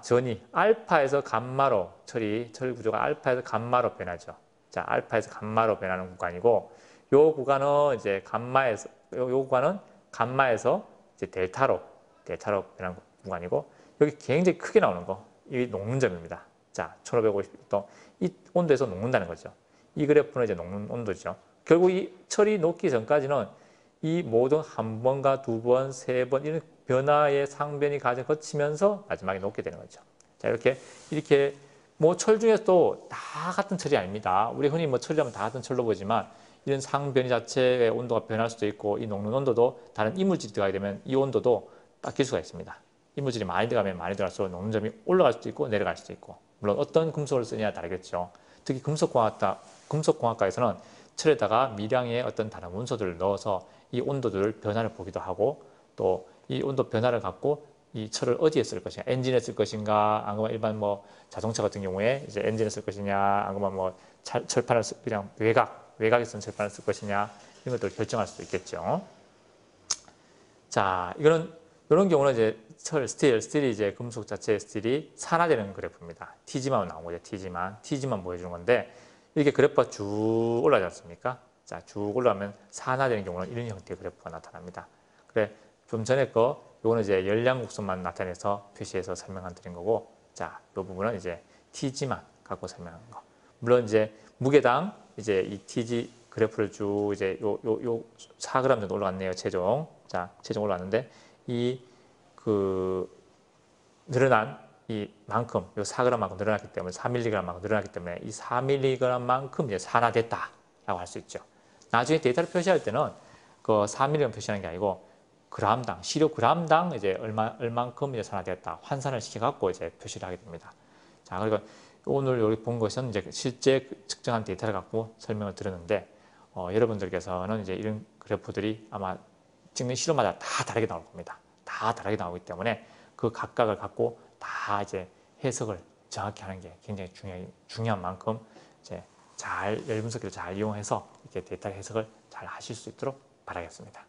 전이 알파에서 감마로 철 구조가 알파에서 감마로 변하죠. 자, 알파에서 감마로 변하는 구간이고, 요 구간은 이제 요 구간은 감마에서 이제 델타로 변하는 구간이고, 여기 굉장히 크게 나오는 거, 이 녹는 점입니다. 자, 1550도 이 온도에서 녹는다는 거죠. 이 그래프는 이제 녹는 온도죠. 결국 이 철이 녹기 전까지는 이 모든 한 번과 두 번, 세 번 이런 변화의 상변이 과정 거치면서 마지막에 녹게 되는 거죠. 자, 이렇게 뭐 철 중에서도 다 같은 철이 아닙니다. 우리 흔히 뭐 철이라면 다 같은 철로 보지만 이런 상변이 자체의 온도가 변할 수도 있고 이 녹는 온도도 다른 이물질이 들어가게 되면 이 온도도 바뀔 수가 있습니다. 이물질이 많이 들어가면 많이 들어갈수록 녹는 점이 올라갈 수도 있고 내려갈 수도 있고 물론 어떤 금속을 쓰느냐에 다르겠죠. 특히 금속공학과에서는 철에다가 미량의 어떤 다른 원소들을 넣어서 이 온도들 변화를 보기도 하고 또 이 온도 변화를 갖고 이 철을 어디에 쓸 것이냐, 엔진에 쓸 것인가, 아니면 일반 뭐 자동차 같은 경우에 이제 엔진에 쓸 것이냐, 아니면 뭐 철판을 그냥 외곽에 쓰는 철판을 쓸 것이냐 이런 것들을 결정할 수도 있겠죠. 자, 이런 경우는 이제 스틸이 이제 금속 자체의 스틸이 산화되는 그래프입니다. T지만 나온 거죠. T지만 보여주는 건데 이렇게 그래프가 쭉 올라가지 않습니까? 자, 쭉 올라가면 산화되는 경우는 이런 형태의 그래프가 나타납니다. 그래, 좀 전에 요거는 이제 열량 곡선만 나타내서 표시해서 설명한 드린 거고, 자, 이 부분은 이제 T지만 갖고 설명한 거. 물론 이제 무게당 이제 이 T지 그래프를 쭉 이제 요 4g 정도 올라갔네요. 최종. 자, 최종 올라왔는데 늘어난 이만큼 요 4g만큼 늘어났기 때문에 4mg만큼 늘어났기 때문에 이 4mg만큼 이제 산화됐다라고 할 수 있죠. 나중에 데이터를 표시할 때는 그 4mg 표시하는 게 아니고 시료 g당 이제 얼만큼 이제 산화되었다 환산을 시켜갖고 이제 표시를 하게 됩니다. 자, 그리고 오늘 여기 본 것은 이제 실제 측정한 데이터를 갖고 설명을 드렸는데 여러분들께서는 이제 이런 그래프들이 아마 찍는 시료마다 다 다르게 나올 겁니다. 다 다르게 나오기 때문에 그 각각을 갖고 다 이제 해석을 정확히 하는 게 굉장히 중요한 만큼 이제 열 분석기를 잘 이용해서 이렇게 데이터 해석을 잘 하실 수 있도록 바라겠습니다.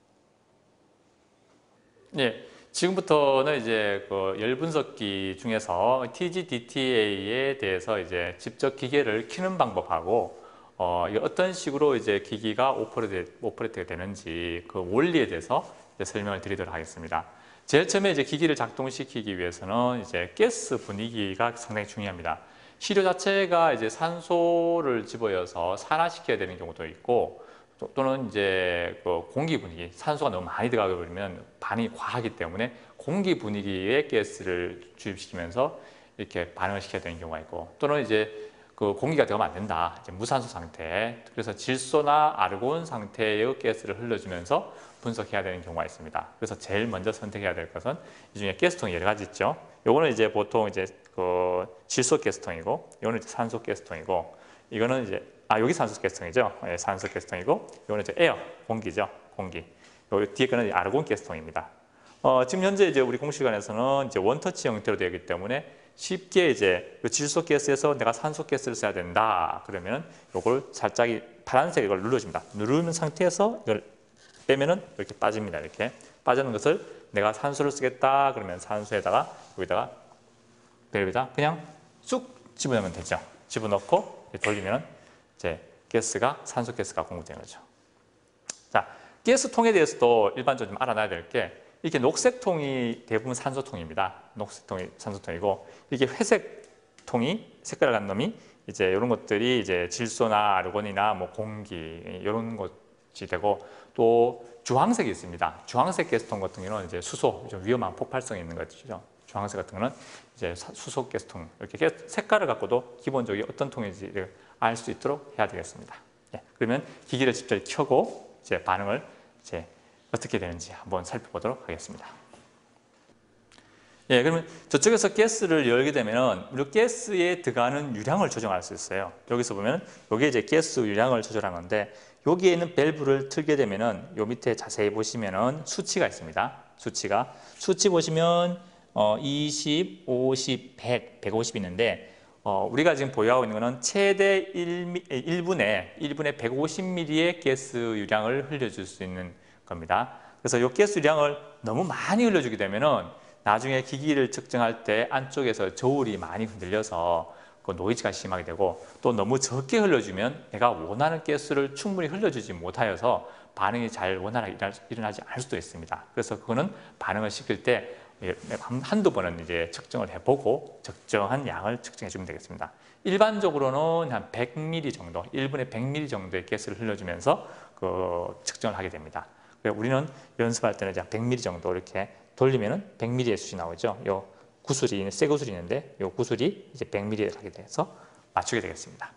네, 지금부터는 이제 그 열 분석기 중에서 TGDTA에 대해서 이제 직접 기계를 켜는 방법하고 어떤 식으로 이제 기기가 오퍼레이트가 되는지 그 원리에 대해서 이제 설명을 드리도록 하겠습니다. 제일 처음에 이제 기기를 작동시키기 위해서는 이제 가스 분위기가 상당히 중요합니다. 시료 자체가 이제 산소를 집어여서 산화시켜야 되는 경우도 있고 또는 이제 그 공기 분위기, 산소가 너무 많이 들어가 버리면 반응이 과하기 때문에 공기 분위기에 가스를 주입시키면서 이렇게 반응을 시켜야 되는 경우가 있고 또는 이제 그 공기가 들어가면 안 된다. 이제 무산소 상태. 그래서 질소나 아르곤 상태의 가스를 흘려주면서 분석해야 되는 경우가 있습니다. 그래서 제일 먼저 선택해야 될 것은 이 중에 가스통이 여러 가지 있죠. 요거는 이제 보통 이제 그 질소 가스통이고, 이거는 이제 산소 가스통이고, 이거는 이제 여기 산소 가스통이죠. 예, 산소 가스통이고, 이거는 이제 에어 공기죠. 공기. 요 뒤에 거는 아르곤 가스통입니다. 지금 현재 이제 우리 공시관에서는 이제 원터치 형태로 되기 때문에 쉽게 이제 질소 가스에서 내가 산소 가스를 써야 된다. 그러면 요걸 살짝 파란색 이걸 눌러줍니다. 누르는 상태에서 이걸 빼면은 이렇게 빠집니다. 이렇게 빠지는 것을 내가 산소를 쓰겠다. 그러면 산소에다가 여기다가 밸브에다 그냥 쑥 집어넣으면 되죠. 집어넣고 돌리면 이제 산소 가스가 공급되는 거죠. 자, 가스통에 대해서도 일반적으로 좀 알아놔야 될 게 이렇게 녹색 통이 대부분 산소통입니다. 녹색 통이 산소통이고 이게 회색 통이 색깔을 간 놈이 이제 이런 것들이 이제 질소나 아르곤이나 뭐 공기 이런 것이 되고 또 주황색이 있습니다. 주황색 가스통 같은 경우는 이제 수소 좀 위험한 폭발성이 있는 것이죠. 주황색 같은 경우는 이제 수소 가스통 이렇게 색깔을 갖고도 기본적으로 어떤 통인지를 알 수 있도록 해야 되겠습니다. 예, 그러면 기기를 직접 켜고 이제 반응을 이제 어떻게 되는지 한번 살펴보도록 하겠습니다. 예, 그러면 저쪽에서 가스를 열게 되면 우리 가스에 들어가는 유량을 조정할 수 있어요. 여기서 보면 여기 이제 가스 유량을 조절하는 건데 여기에 있는 밸브를 틀게 되면은 요 밑에 자세히 보시면은 수치가 있습니다. 수치 보시면 20, 50, 100, 150 있는데 우리가 지금 보유하고 있는 것은 최대 1분에 150ml의 가스 유량을 흘려줄 수 있는 겁니다. 그래서 이 가스 유량을 너무 많이 흘려주게 되면은 나중에 기기를 측정할 때 안쪽에서 저울이 많이 흔들려서 그 노이즈가 심하게 되고 또 너무 적게 흘려주면 내가 원하는 가스를 충분히 흘려주지 못하여서 반응이 잘 원활하게 일어나지 않을 수도 있습니다. 그래서 그거는 반응을 시킬 때 한두 번은 이제 측정을 해보고 적정한 양을 측정해 주면 되겠습니다. 일반적으로는 한 100ml 정도, 1분에 100ml 정도의 가스를 흘려주면서 그 측정을 하게 됩니다. 우리는 연습할 때는 100ml 정도 이렇게 돌리면은 100ml의 숫이 나오죠. 요 구슬이 새 구슬이 있는데 요 구슬이 이제 100ml에 가게 돼서 맞추게 되겠습니다.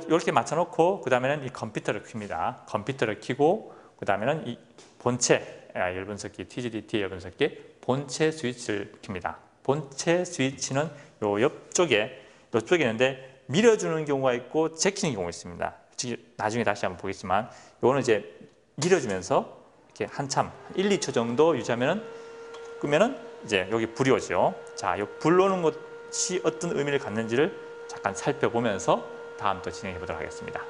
이렇게 맞춰놓고 그 다음에는 이 컴퓨터를 켭니다. 컴퓨터를 켜고 그 다음에는 이 본체 열분석기 TGDT 열분석기 본체 스위치를 켭니다. 본체 스위치는 요 옆쪽에 있는데 밀어주는 경우가 있고 제키는 경우가 있습니다. 나중에 다시 한번 보겠지만 요거는 이제 밀어주면서 이렇게 한참 1, 2초 정도 유지하면은 끄면은 이제 여기 불이 오죠. 자, 요 불 오는 것이 어떤 의미를 갖는지를 잠깐 살펴보면서 다음 또 진행해 보도록 하겠습니다.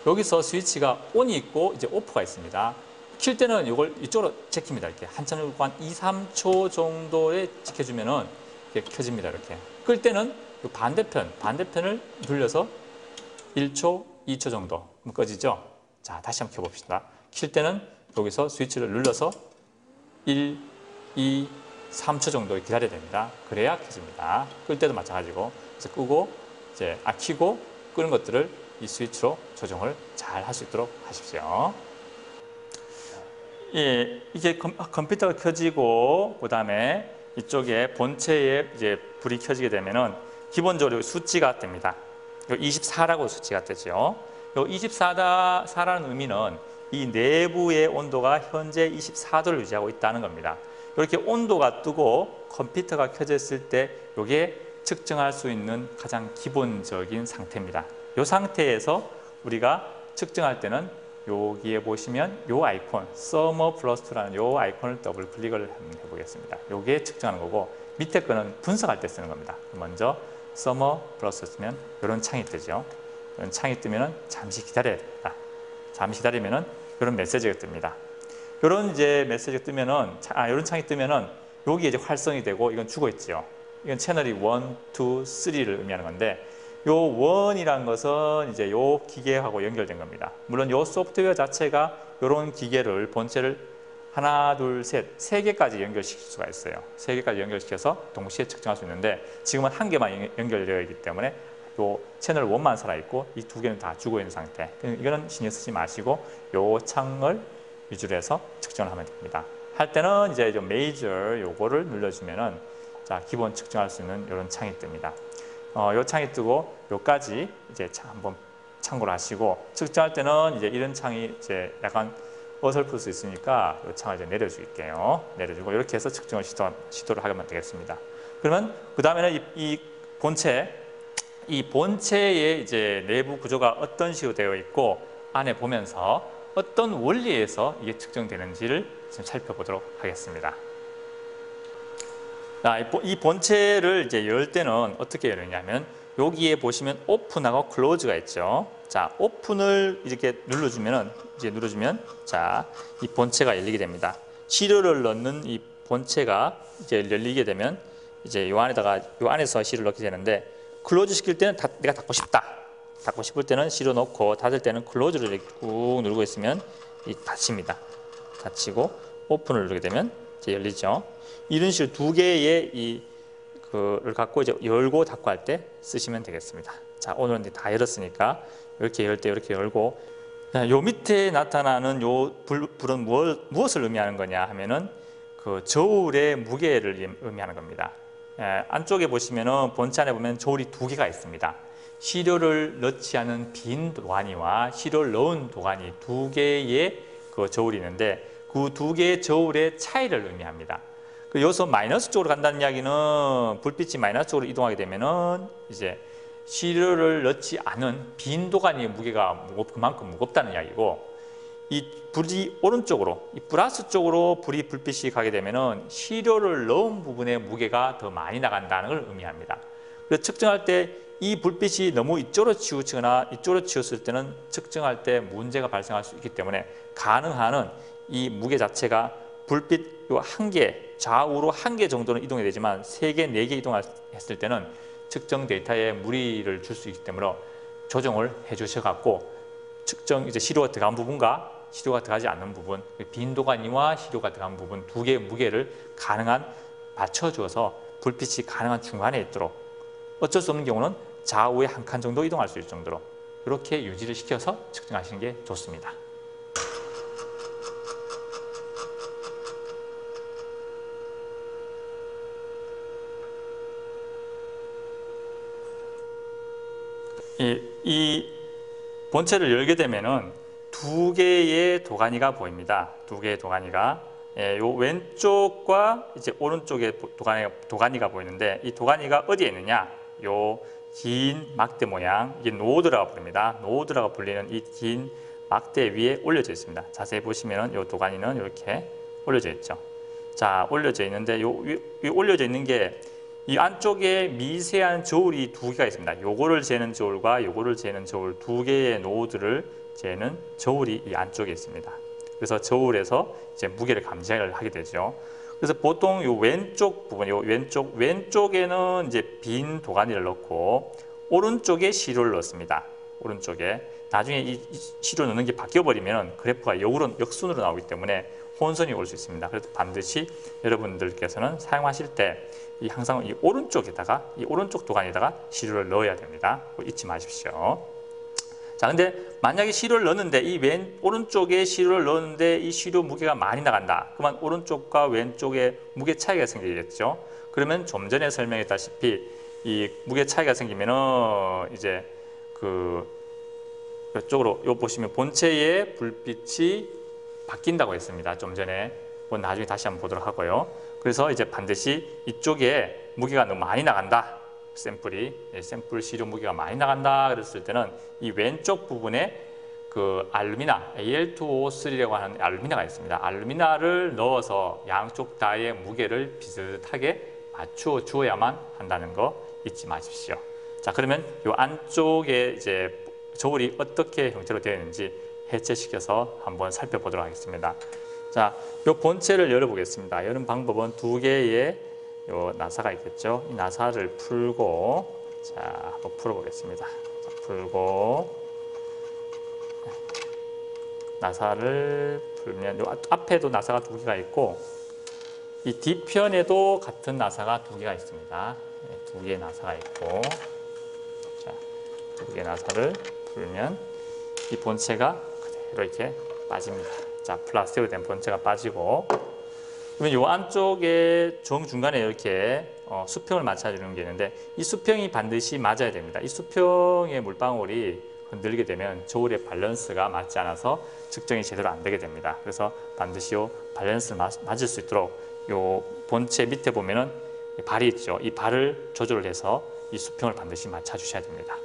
여기서 스위치가 ON이 있고 이제 OFF가 있습니다. 킬 때는 이걸 이쪽으로 제킵니다. 이렇게 한참을 한 2, 3초 정도에 지켜주면은 이렇게 켜집니다. 이렇게. 끌 때는 이 반대편을 눌려서 1초, 2초 정도 꺼지죠. 자, 다시 한번 켜봅시다. 킬 때는 여기서 스위치를 눌러서 1, 2, 3초 정도 기다려야 됩니다. 그래야 켜집니다. 끌 때도 마찬가지고. 그래서 끄고 이제 켜고 끄는 것들을 이 스위치로 조정을 잘 할 수 있도록 하십시오. 예, 이게 컴퓨터가 켜지고 그다음에 이쪽에 본체에 이제 불이 켜지게 되면은 기본적으로 수치가 뜹니다. 24라고 수치가 뜨죠. 요 24라는 의미는 이 내부의 온도가 현재 24도를 유지하고 있다는 겁니다. 이렇게 온도가 뜨고 컴퓨터가 켜져 있을 때 이게 측정할 수 있는 가장 기본적인 상태입니다. 이 상태에서 우리가 측정할 때는 여기에 보시면 이 아이콘 서머 플러스라는 이 아이콘을 더블 클릭을 해보겠습니다. 이게 측정하는 거고 밑에 거는 분석할 때 쓰는 겁니다. 먼저 서머 플러스 쓰면 이런 창이 뜨죠. 이런 창이 뜨면은 잠시 기다려야 됩니다. 잠시 기다리면은 이런 메시지가 뜹니다. 이런 이제 메시지가 뜨면은 이런 창이 뜨면은 여기 이제 활성이 되고 이건 죽어 있죠. 이건 채널이 1, 2, 3를 의미하는 건데 요 1이라는 것은 이제 요 기계하고 연결된 겁니다. 물론 요 소프트웨어 자체가 이런 기계를 본체를 하나, 둘, 셋, 3개까지 연결시킬 수가 있어요. 3개까지 연결시켜서 동시에 측정할 수 있는데 지금은 1개만 연결되어 있기 때문에 요 채널 1만 살아있고 이 2개는 다 죽어 있는 상태. 이거는 신경 쓰지 마시고 요 창을 위주로 해서 측정을 하면 됩니다. 할 때는 이제 좀 메이저 요거를 눌러주면은 자, 기본 측정할 수 있는 이런 창이 뜹니다. 요 창이 뜨고 요까지 이제 한번 참고를 하시고 측정할 때는 이제 이런 창이 이제 약간 어설플 수 있으니까 요 창을 이제 내려줄게요. 내려주고 이렇게 해서 측정을 시도를 하면 되겠습니다. 그러면 그 다음에는 이 본체의 이제 내부 구조가 어떤 식으로 되어 있고 안에 보면서 어떤 원리에서 이게 측정되는지를 지금 살펴보도록 하겠습니다. 이 본체를 이제 열 때는 어떻게 열느냐면 여기에 보시면 오픈하고 클로즈가 있죠. 자, 오픈을 이렇게 눌러주면 자, 이 본체가 열리게 됩니다. 시료를 넣는 이 본체가 이제 열리게 되면 이제 요 안에서 시료를 넣게 되는데 클로즈 시킬 때는 내가 닫고 싶다. 닫고 싶을 때는 시료 넣고 닫을 때는 클로즈를 이렇게 꾹 누르고 있으면 닫힙니다. 닫히고 오픈을 누르게 되면 이제 열리죠. 이런 식으로 2개의 그를 갖고 이제 열고 닫고 할 때 쓰시면 되겠습니다. 자, 오늘은 이제 다 열었으니까 이렇게 열 때 이렇게 열고 요 밑에 나타나는 요 불은 무엇을 의미하는 거냐 하면은 그 저울의 무게를 의미하는 겁니다. 안쪽에 보시면은 본체 안에 보면 저울이 2개가 있습니다. 시료를 넣지 않은 빈 도가니와 시료를 넣은 도가니 2개의 그 저울이 있는데 그 2개의 저울의 차이를 의미합니다. 여기서 마이너스 쪽으로 간다는 이야기는 불빛이 마이너스 쪽으로 이동하게 되면은 이제 시료를 넣지 않은 빈 도가니의 무게가 그만큼 무겁다는 이야기고 이 불이 오른쪽으로 이 플러스 쪽으로 불빛이 가게 되면은 시료를 넣은 부분의 무게가 더 많이 나간다는 걸 의미합니다. 그래서 측정할 때 이 불빛이 너무 이쪽으로 치우치거나 이쪽으로 치웠을 때는 측정할 때 문제가 발생할 수 있기 때문에 가능한 한 이 무게 자체가 불빛 요 1개 좌우로 1개 정도는 이동이 되지만 3개, 4개 이동했을 때는 측정 데이터에 무리를 줄 수 있기 때문에 조정을 해 주셔 갖고 측정 이제 시료가 들어간 부분과 시료가 들어가지 않는 부분, 빈 도가니와 시료가 들어간 부분 2개의 무게를 가능한 맞춰 주어서 불빛이 가능한 중간에 있도록 어쩔 수 없는 경우는 좌우에 1칸 정도 이동할 수 있을 정도로 이렇게 유지를 시켜서 측정하시는 게 좋습니다. 이 본체를 열게 되면은 두 개의 도가니가 보입니다. 두 개의 도가니가. 요 왼쪽과 이제 오른쪽에 도가니가 보이는데, 이 도가니가 어디에 있느냐? 요 긴 막대 모양, 이게 노드라고 부릅니다. 노드라고 불리는 이 긴 막대 위에 올려져 있습니다. 자세히 보시면 요 도가니는 이렇게 올려져 있죠. 자, 올려져 있는데 요 올려져 있는 게 이 안쪽에 미세한 저울이 두 개가 있습니다. 요거를 재는 저울과 요거를 재는 저울, 두 개의 노드를 재는 저울이 이 안쪽에 있습니다. 그래서 저울에서 이제 무게를 감지를 하게 되죠. 그래서 보통 요 왼쪽 부분, 요 왼쪽에는 이제 빈 도가니를 넣고 오른쪽에 시료를 넣습니다. 오른쪽에. 나중에 이 시료 넣는 게 바뀌어 버리면 그래프가 역순으로 나오기 때문에 혼선이 올 수 있습니다. 그래서 반드시 여러분들께서는 사용하실 때 항상 이 오른쪽에다가, 이 오른쪽 도가니에다가 시료를 넣어야 됩니다. 잊지 마십시오. 자, 근데 만약에 시료를 넣는데 이 오른쪽에 시료를 넣는데 이 시료 무게가 많이 나간다. 그러면 오른쪽과 왼쪽에 무게 차이가 생기겠죠. 그러면 좀 전에 설명했다시피 이 무게 차이가 생기면은 이제 이쪽으로 요 보시면 본체의 불빛이 바뀐다고 했습니다. 좀 전에. 나중에 다시 한번 보도록 하고요. 그래서 이제 반드시 이쪽에 무게가 너무 많이 나간다. 샘플 시료 무게가 많이 나간다 그랬을 때는 이 왼쪽 부분에 그 알루미나, Al2O3라고 하는 알루미나가 있습니다. 알루미나를 넣어서 양쪽 다의 무게를 비슷하게 맞추어 주어야만 한다는 거 잊지 마십시오. 자, 그러면 이 안쪽에 이제 저울이 어떻게 형태로 되어 있는지 해체시켜서 한번 살펴보도록 하겠습니다. 자, 이 본체를 열어보겠습니다. 여는 방법은 두 개의 요 나사가 있겠죠. 이 나사를 풀고, 자, 한번 풀어보겠습니다. 자, 풀고, 나사를 풀면 요 앞에도 나사가 두 개가 있고, 이 뒤편에도 같은 나사가 두 개가 있습니다. 두 개의 나사가 있고, 자, 두 개의 나사를 풀면 이 본체가 그대로 이렇게 빠집니다. 자, 플라스틱으로 된 본체가 빠지고, 그러면 이 안쪽에 정중간에 이렇게 수평을 맞춰주는 게 있는데 이 수평이 반드시 맞아야 됩니다. 이 수평의 물방울이 흔들게 되면 저울의 밸런스가 맞지 않아서 측정이 제대로 안 되게 됩니다. 그래서 반드시 이 밸런스를 맞을 수 있도록 이 본체 밑에 보면은 발이 있죠. 이 발을 조절을 해서 이 수평을 반드시 맞춰주셔야 됩니다.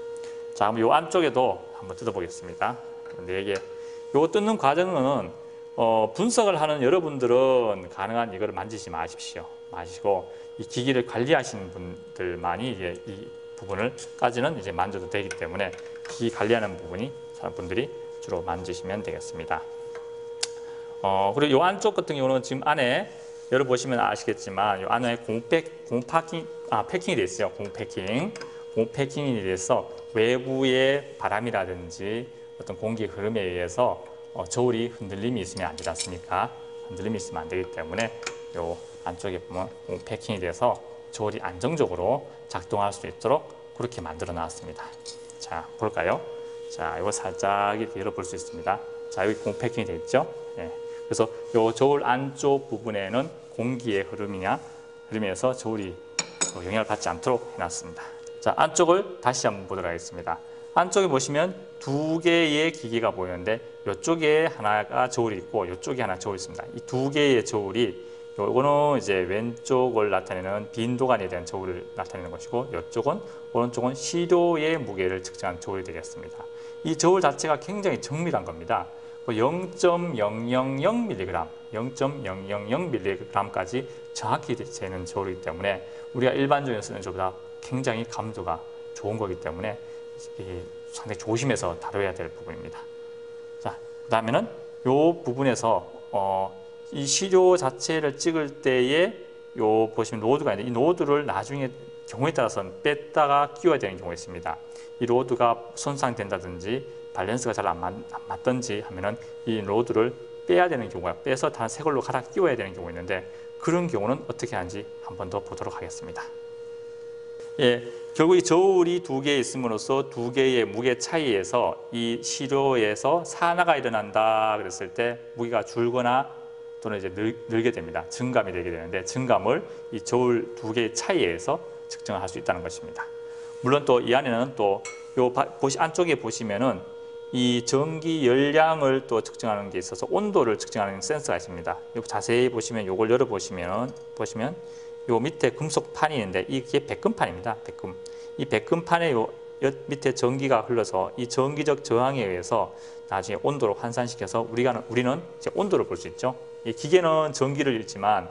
자, 그럼 이 안쪽에도 한번 뜯어보겠습니다. 그런데 이게 요 뜯는 과정은 분석을 하는 여러분들은 가능한 이거를 만지지 마시고 이 기기를 관리하시는 분들만이 이제 이 부분을까지는 이제 만져도 되기 때문에 기기 관리하는 분들이 주로 만지시면 되겠습니다. 그리고 이 안쪽 같은 경우는 지금 안에 열어보시면 아시겠지만 이 안에 패킹이 되어 있어요. 공패킹이 돼서 외부의 바람이라든지 어떤 공기 흐름에 의해서 저울이 흔들림이 있으면 안 되지 않습니까? 흔들림이 있으면 안 되기 때문에 요 안쪽에 보면 패킹이 돼서 저울이 안정적으로 작동할 수 있도록 그렇게 만들어 놨습니다. 자, 볼까요? 자, 이거 살짝 이렇게 열어볼 수 있습니다. 자, 여기 패킹이 되어 있죠? 예. 그래서 요 저울 안쪽 부분에는 공기의 흐름에서 저울이 영향을 받지 않도록 해놨습니다. 자, 안쪽을 다시 한번 보도록 하겠습니다. 안쪽에 보시면 두 개의 기기가 보이는데 이쪽에 하나가 저울이 있고 이쪽에 하나 저울이 있습니다. 이 두 개의 저울이 요거는 이제 왼쪽을 나타내는 빈 도가니에 대한 저울을 나타내는 것이고 오른쪽은 시료의 무게를 측정한 저울이 되겠습니다. 이 저울 자체가 굉장히 정밀한 겁니다. 0.000mg, 0.000mg까지 정확히 재는 저울이기 때문에 우리가 일반적으로 쓰는 저보다 굉장히 감도가 좋은 거기 때문에 상당히 조심해서 다뤄야 될 부분입니다. 자, 그 다음에는 이 부분에서 이 시료 자체를 찍을 때에 보시면 로드가 있는데 이 로드를 나중에 경우에 따라서는 뺐다가 끼워야 되는 경우가 있습니다. 이 로드가 손상된다든지 밸런스가 잘 안 맞든지 하면은 이 로드를 빼야 되는 경우가, 빼서 다른 새 걸로 갈아 끼워야 되는 경우가 있는데 그런 경우는 어떻게 하는지 한 번 더 보도록 하겠습니다. 예, 결국 이 저울이 두 개 있음으로써 두 개의 무게 차이에서 이 시료에서 산화가 일어난다 그랬을 때 무게가 줄거나 또는 이제 늘게 됩니다. 증감이 되게 되는데 증감을 이 저울 두 개의 차이에서 측정할 수 있다는 것입니다. 물론 또 이 안에는 또 안쪽에 보시면은 이 전기 열량을 또 측정하는 게 있어서 온도를 측정하는 센서가 있습니다. 자세히 보시면 요걸 열어 보시면 요 밑에 금속판이 있는데 이게 백금판입니다. 백금. 이 백금판에 요 밑에 전기가 흘러서 이 전기적 저항에 의해서 나중에 온도를 환산시켜서 우리는 이제 온도를 볼 수 있죠. 이 기계는 전기를 읽지만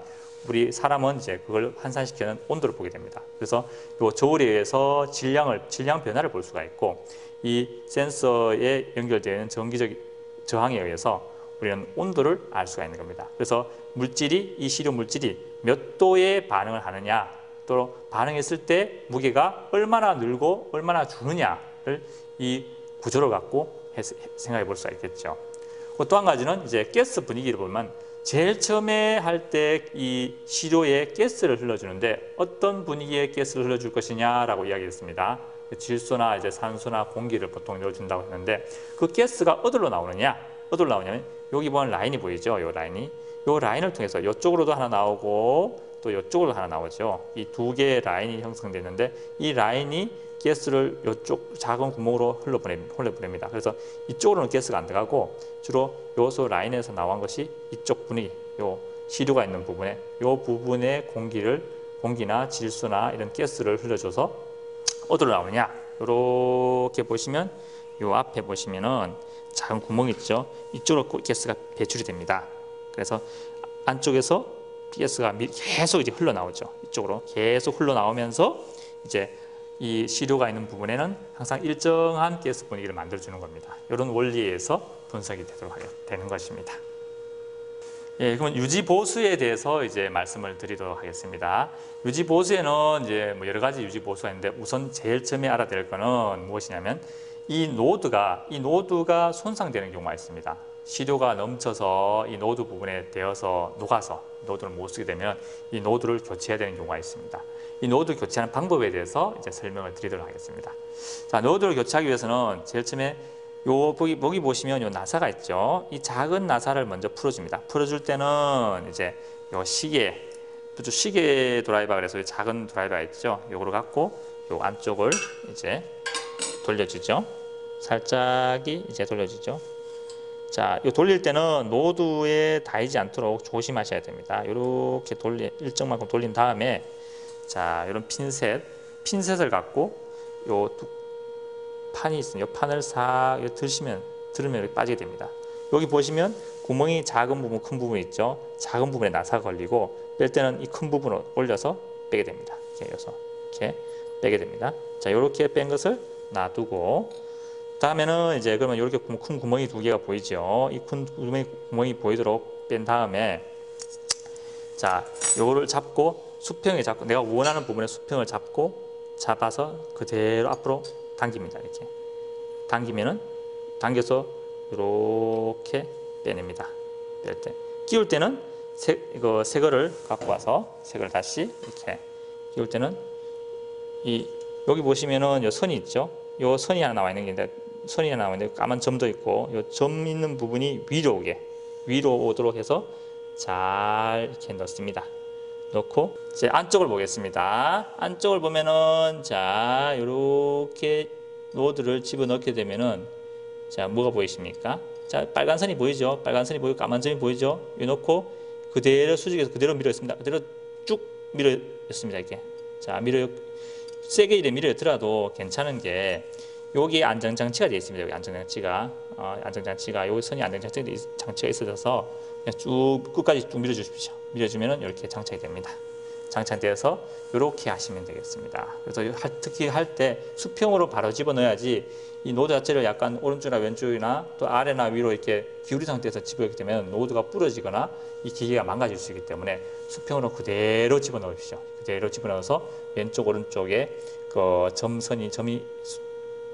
우리 사람은 이제 그걸 환산시키는 온도를 보게 됩니다. 그래서 요 저울에 의해서 질량 변화를 볼 수가 있고 이 센서에 연결되어 있는 전기적 저항에 의해서 우리는 온도를 알 수가 있는 겁니다. 그래서 이 시료 물질이 몇 도에 반응을 하느냐, 또 반응했을 때 무게가 얼마나 늘고 얼마나 주느냐를 이 구조를 갖고 생각해 볼 수가 있겠죠. 또 한 가지는 이제 가스 분위기를 보면 제일 처음에 할 때 이 시료에 가스를 흘러주는데 어떤 분위기의 가스를 흘러줄 것이냐라고 이야기했습니다. 질소나 이제 산소나 공기를 보통 넣어준다고 했는데 그 가스가 어디로 나오느냐? 어디로 나오냐면 여기 보면 라인이 보이죠? 이 라인을 통해서 이쪽으로도 하나 나오고 또 이쪽으로 하나 나오죠. 이 두 개의 라인이 형성되는데 이 라인이 가스를 이쪽 작은 구멍으로 흘러보냅니다. 그래서 이쪽으로는 가스가 안 들어가고 주로 요소 라인에서 나온 것이 이쪽 분위기, 요 시료가 있는 부분에 요 부분에 공기나 질소나 이런 가스를 흘려줘서 어디로 나오느냐? 이렇게 보시면 요 앞에 보시면은 작은 구멍이 있죠. 이쪽으로 가스가 배출이 됩니다. 그래서 안쪽에서 가스가 계속 이제 흘러나오죠. 이쪽으로 계속 흘러나오면서 이제 이 시료가 있는 부분에는 항상 일정한 가스 분위기를 만들어주는 겁니다. 이런 원리에서 분석이 되는 것입니다. 예, 그러면 유지 보수에 대해서 이제 말씀을 드리도록 하겠습니다. 유지 보수에는 이제 뭐 여러 가지 유지 보수가 있는데 우선 제일 처음에 알아야 될 거는 무엇이냐면 이 노드가 손상되는 경우가 있습니다. 시료가 넘쳐서 이 노드 부분에 되어서 녹아서 노드를 못 쓰게 되면 이 노드를 교체해야 되는 경우가 있습니다. 이 노드 교체하는 방법에 대해서 이제 설명을 드리도록 하겠습니다. 자, 노드를 교체하기 위해서는 제일 처음에 여기 보시면 요 나사가 있죠. 이 작은 나사를 먼저 풀어줍니다. 풀어줄 때는 이제 요 시계 드라이버가 그래서 작은 드라이버가 있죠. 요거를 갖고 요 안쪽을 이제 돌려주죠. 살짝이 이제 돌려주죠. 자, 요 돌릴 때는 노드에 닿이지 않도록 조심하셔야 됩니다. 이렇게 일정만큼 돌린 다음에 자, 이런 핀셋을 갖고 요 판이 있습니다. 이 판을 싹 들으면 이렇게 빠지게 됩니다. 여기 보시면 구멍이 작은 부분, 큰 부분 있죠. 작은 부분에 나사가 걸리고 뺄 때는 이 큰 부분을 올려서 빼게 됩니다. 이렇게 빼게 됩니다. 자, 이렇게 뺀 것을 놔두고 다음에는 이제 그러면 이렇게 큰 구멍이 두 개가 보이죠. 이 큰 구멍이 보이도록 뺀 다음에 자, 요거를 잡고 수평에 잡고 내가 원하는 부분의 수평을 잡아서 그대로 앞으로 당깁니다. 이렇게 당겨서 이렇게 빼냅니다. 뺄 때 끼울 때는 새 거를 갖고 와서 새 거를 다시 이렇게 끼울 때는 여기 보시면은 요 선이 있죠. 요 선이 하나 나와 있는 게 까만 점도 있고 요 점 있는 부분이 위로 오도록 해서 잘 이렇게 넣습니다. 넣고 이제 안쪽을 보겠습니다. 안쪽을 보면은 자, 이렇게 노드를 집어넣게 되면은 자, 뭐가 보이십니까? 자, 빨간 선이 보이죠? 빨간 선이 보이고 까만 점이 보이죠? 이 놓고 그대로 수직에서 그대로 밀어였습니다. 그대로 쭉 밀어였습니다. 이렇게. 자, 세게 이래 밀어였더라도 괜찮은 게 여기 안정장치가 되어 있습니다. 여기 안정장치가 여기 선이 안정장치가 있어져서 그냥 쭉 끝까지 쭉 밀어주십시오. 밀어주면은 이렇게 장착이 됩니다. 장착되어서 이렇게 하시면 되겠습니다. 그래서 특히 할 때 수평으로 바로 집어넣어야지 이 노드 자체를 약간 오른쪽이나 왼쪽이나 또 아래나 위로 이렇게 기울인 상태에서 집어넣게 되면 노드가 부러지거나 이 기계가 망가질 수 있기 때문에 수평으로 그대로 집어넣으십시오. 그대로 집어넣어서 왼쪽 오른쪽에 그 점이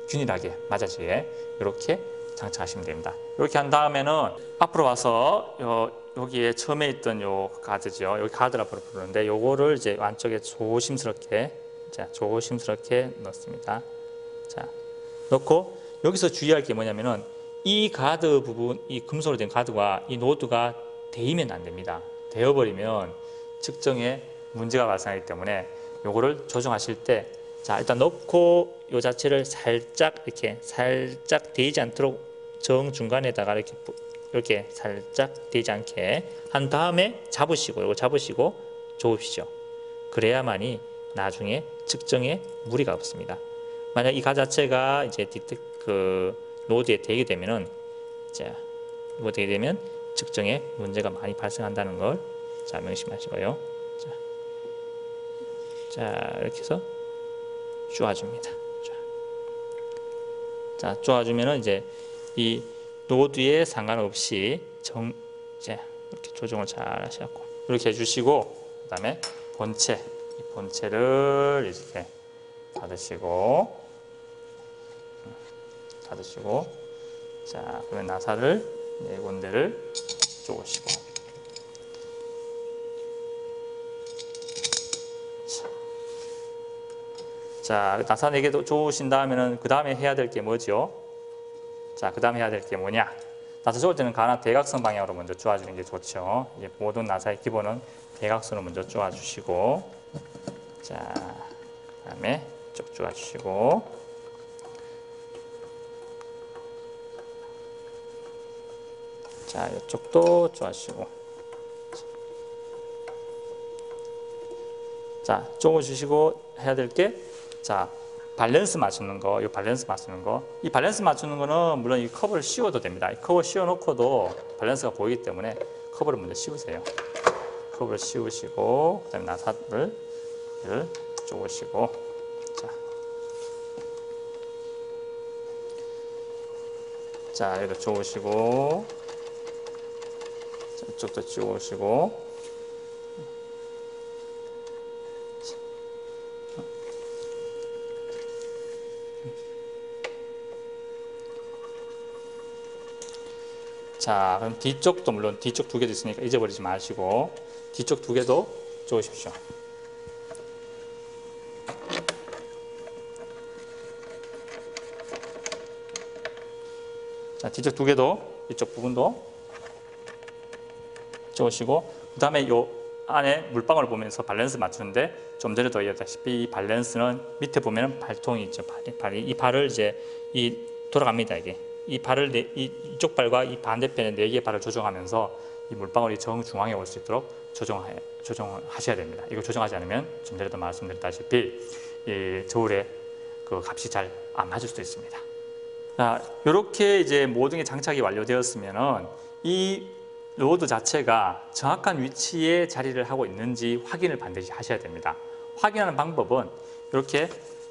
균일하게 맞아지게 이렇게 장착하시면 됩니다. 이렇게 한 다음에는 앞으로 와서 여기에 처음에 있던 요 가드죠. 여기 가드라고 부르는데 요거를 이제 안쪽에 조심스럽게 넣습니다. 자, 넣고 여기서 주의할 게 뭐냐면은 이 가드 부분, 이 금속으로 된 가드와 이 노드가 대이면 안 됩니다. 되어버리면 측정에 문제가 발생하기 때문에 요거를 조정하실 때 자, 일단 넣고 요 자체를 살짝 이렇게 살짝 데이지 않도록 정중간에다가 이렇게 살짝 데이지 않게 한 다음에 잡으시고 요거 잡으시고 저으시죠. 그래야만이 나중에 측정에 무리가 없습니다. 만약 이 가 자체가 이제 노드에 대게 되면은 뭐 되게 되면 측정에 문제가 많이 발생한다는 걸 명심하시고요. 자, 이렇게 해서 쪼아줍니다. 자, 쪼아주면은 이제 이 노드에 상관없이 이제 이렇게 조정을 잘 하시고 이렇게 해주시고, 그다음에 본체를 이렇게 닫으시고, 자, 그러면 나사를 네 군데를 쪼으시고, 자, 나사 4개 쪼으신 다음에는 그 다음에 해야 될 게 뭐죠? 자, 그 다음에 해야 될 게 뭐냐? 나사 쪼을 때는 가나 대각선 방향으로 먼저 쪼아주는 게 좋죠. 이제 모든 나사의 기본은 대각선으로 먼저 쪼아주시고, 자, 그 다음에 쭉 쪼아주시고, 자, 이쪽도 쪼아주시고, 자, 쪼아주시고 해야 될 게, 자, 밸런스 맞추는 거, 이 밸런스 맞추는 거. 이 밸런스 맞추는 거는 물론 이 커버를 씌워도 됩니다. 이 커버 씌워놓고도 밸런스가 보이기 때문에 커버를 먼저 씌우세요. 커버를 씌우시고, 그다음에 나사를 쪼으시고, 자, 여기도 쪼으시고, 이쪽도 쪼으시고, 자, 그럼 뒤쪽도 물론 뒤쪽 2개도 있으니까 잊어버리지 마시고 뒤쪽 2개도 쪼으십시오. 자, 뒤쪽 2개도 이쪽 부분도 쪼으시고, 그 다음에 요 안에 물방울을 보면서 밸런스 맞추는데, 좀 전에도 얘기했다시피 이 밸런스는 밑에 보면 발통이 있죠. 이 발을 이제 돌아갑니다. 이 발을 이쪽 발과 이 반대편에 4개의 발을 조정하면서 이 물방울이 정중앙에 올 수 있도록 조정하셔야 됩니다. 이거 조정하지 않으면 좀 전에도 말씀드렸다시피 이 저울에 그 값이 잘 안 맞을 수도 있습니다. 자, 이렇게 이제 모든 게 장착이 완료되었으면은 이 로드 자체가 정확한 위치에 자리를 하고 있는지 확인을 반드시 하셔야 됩니다. 확인하는 방법은 이렇게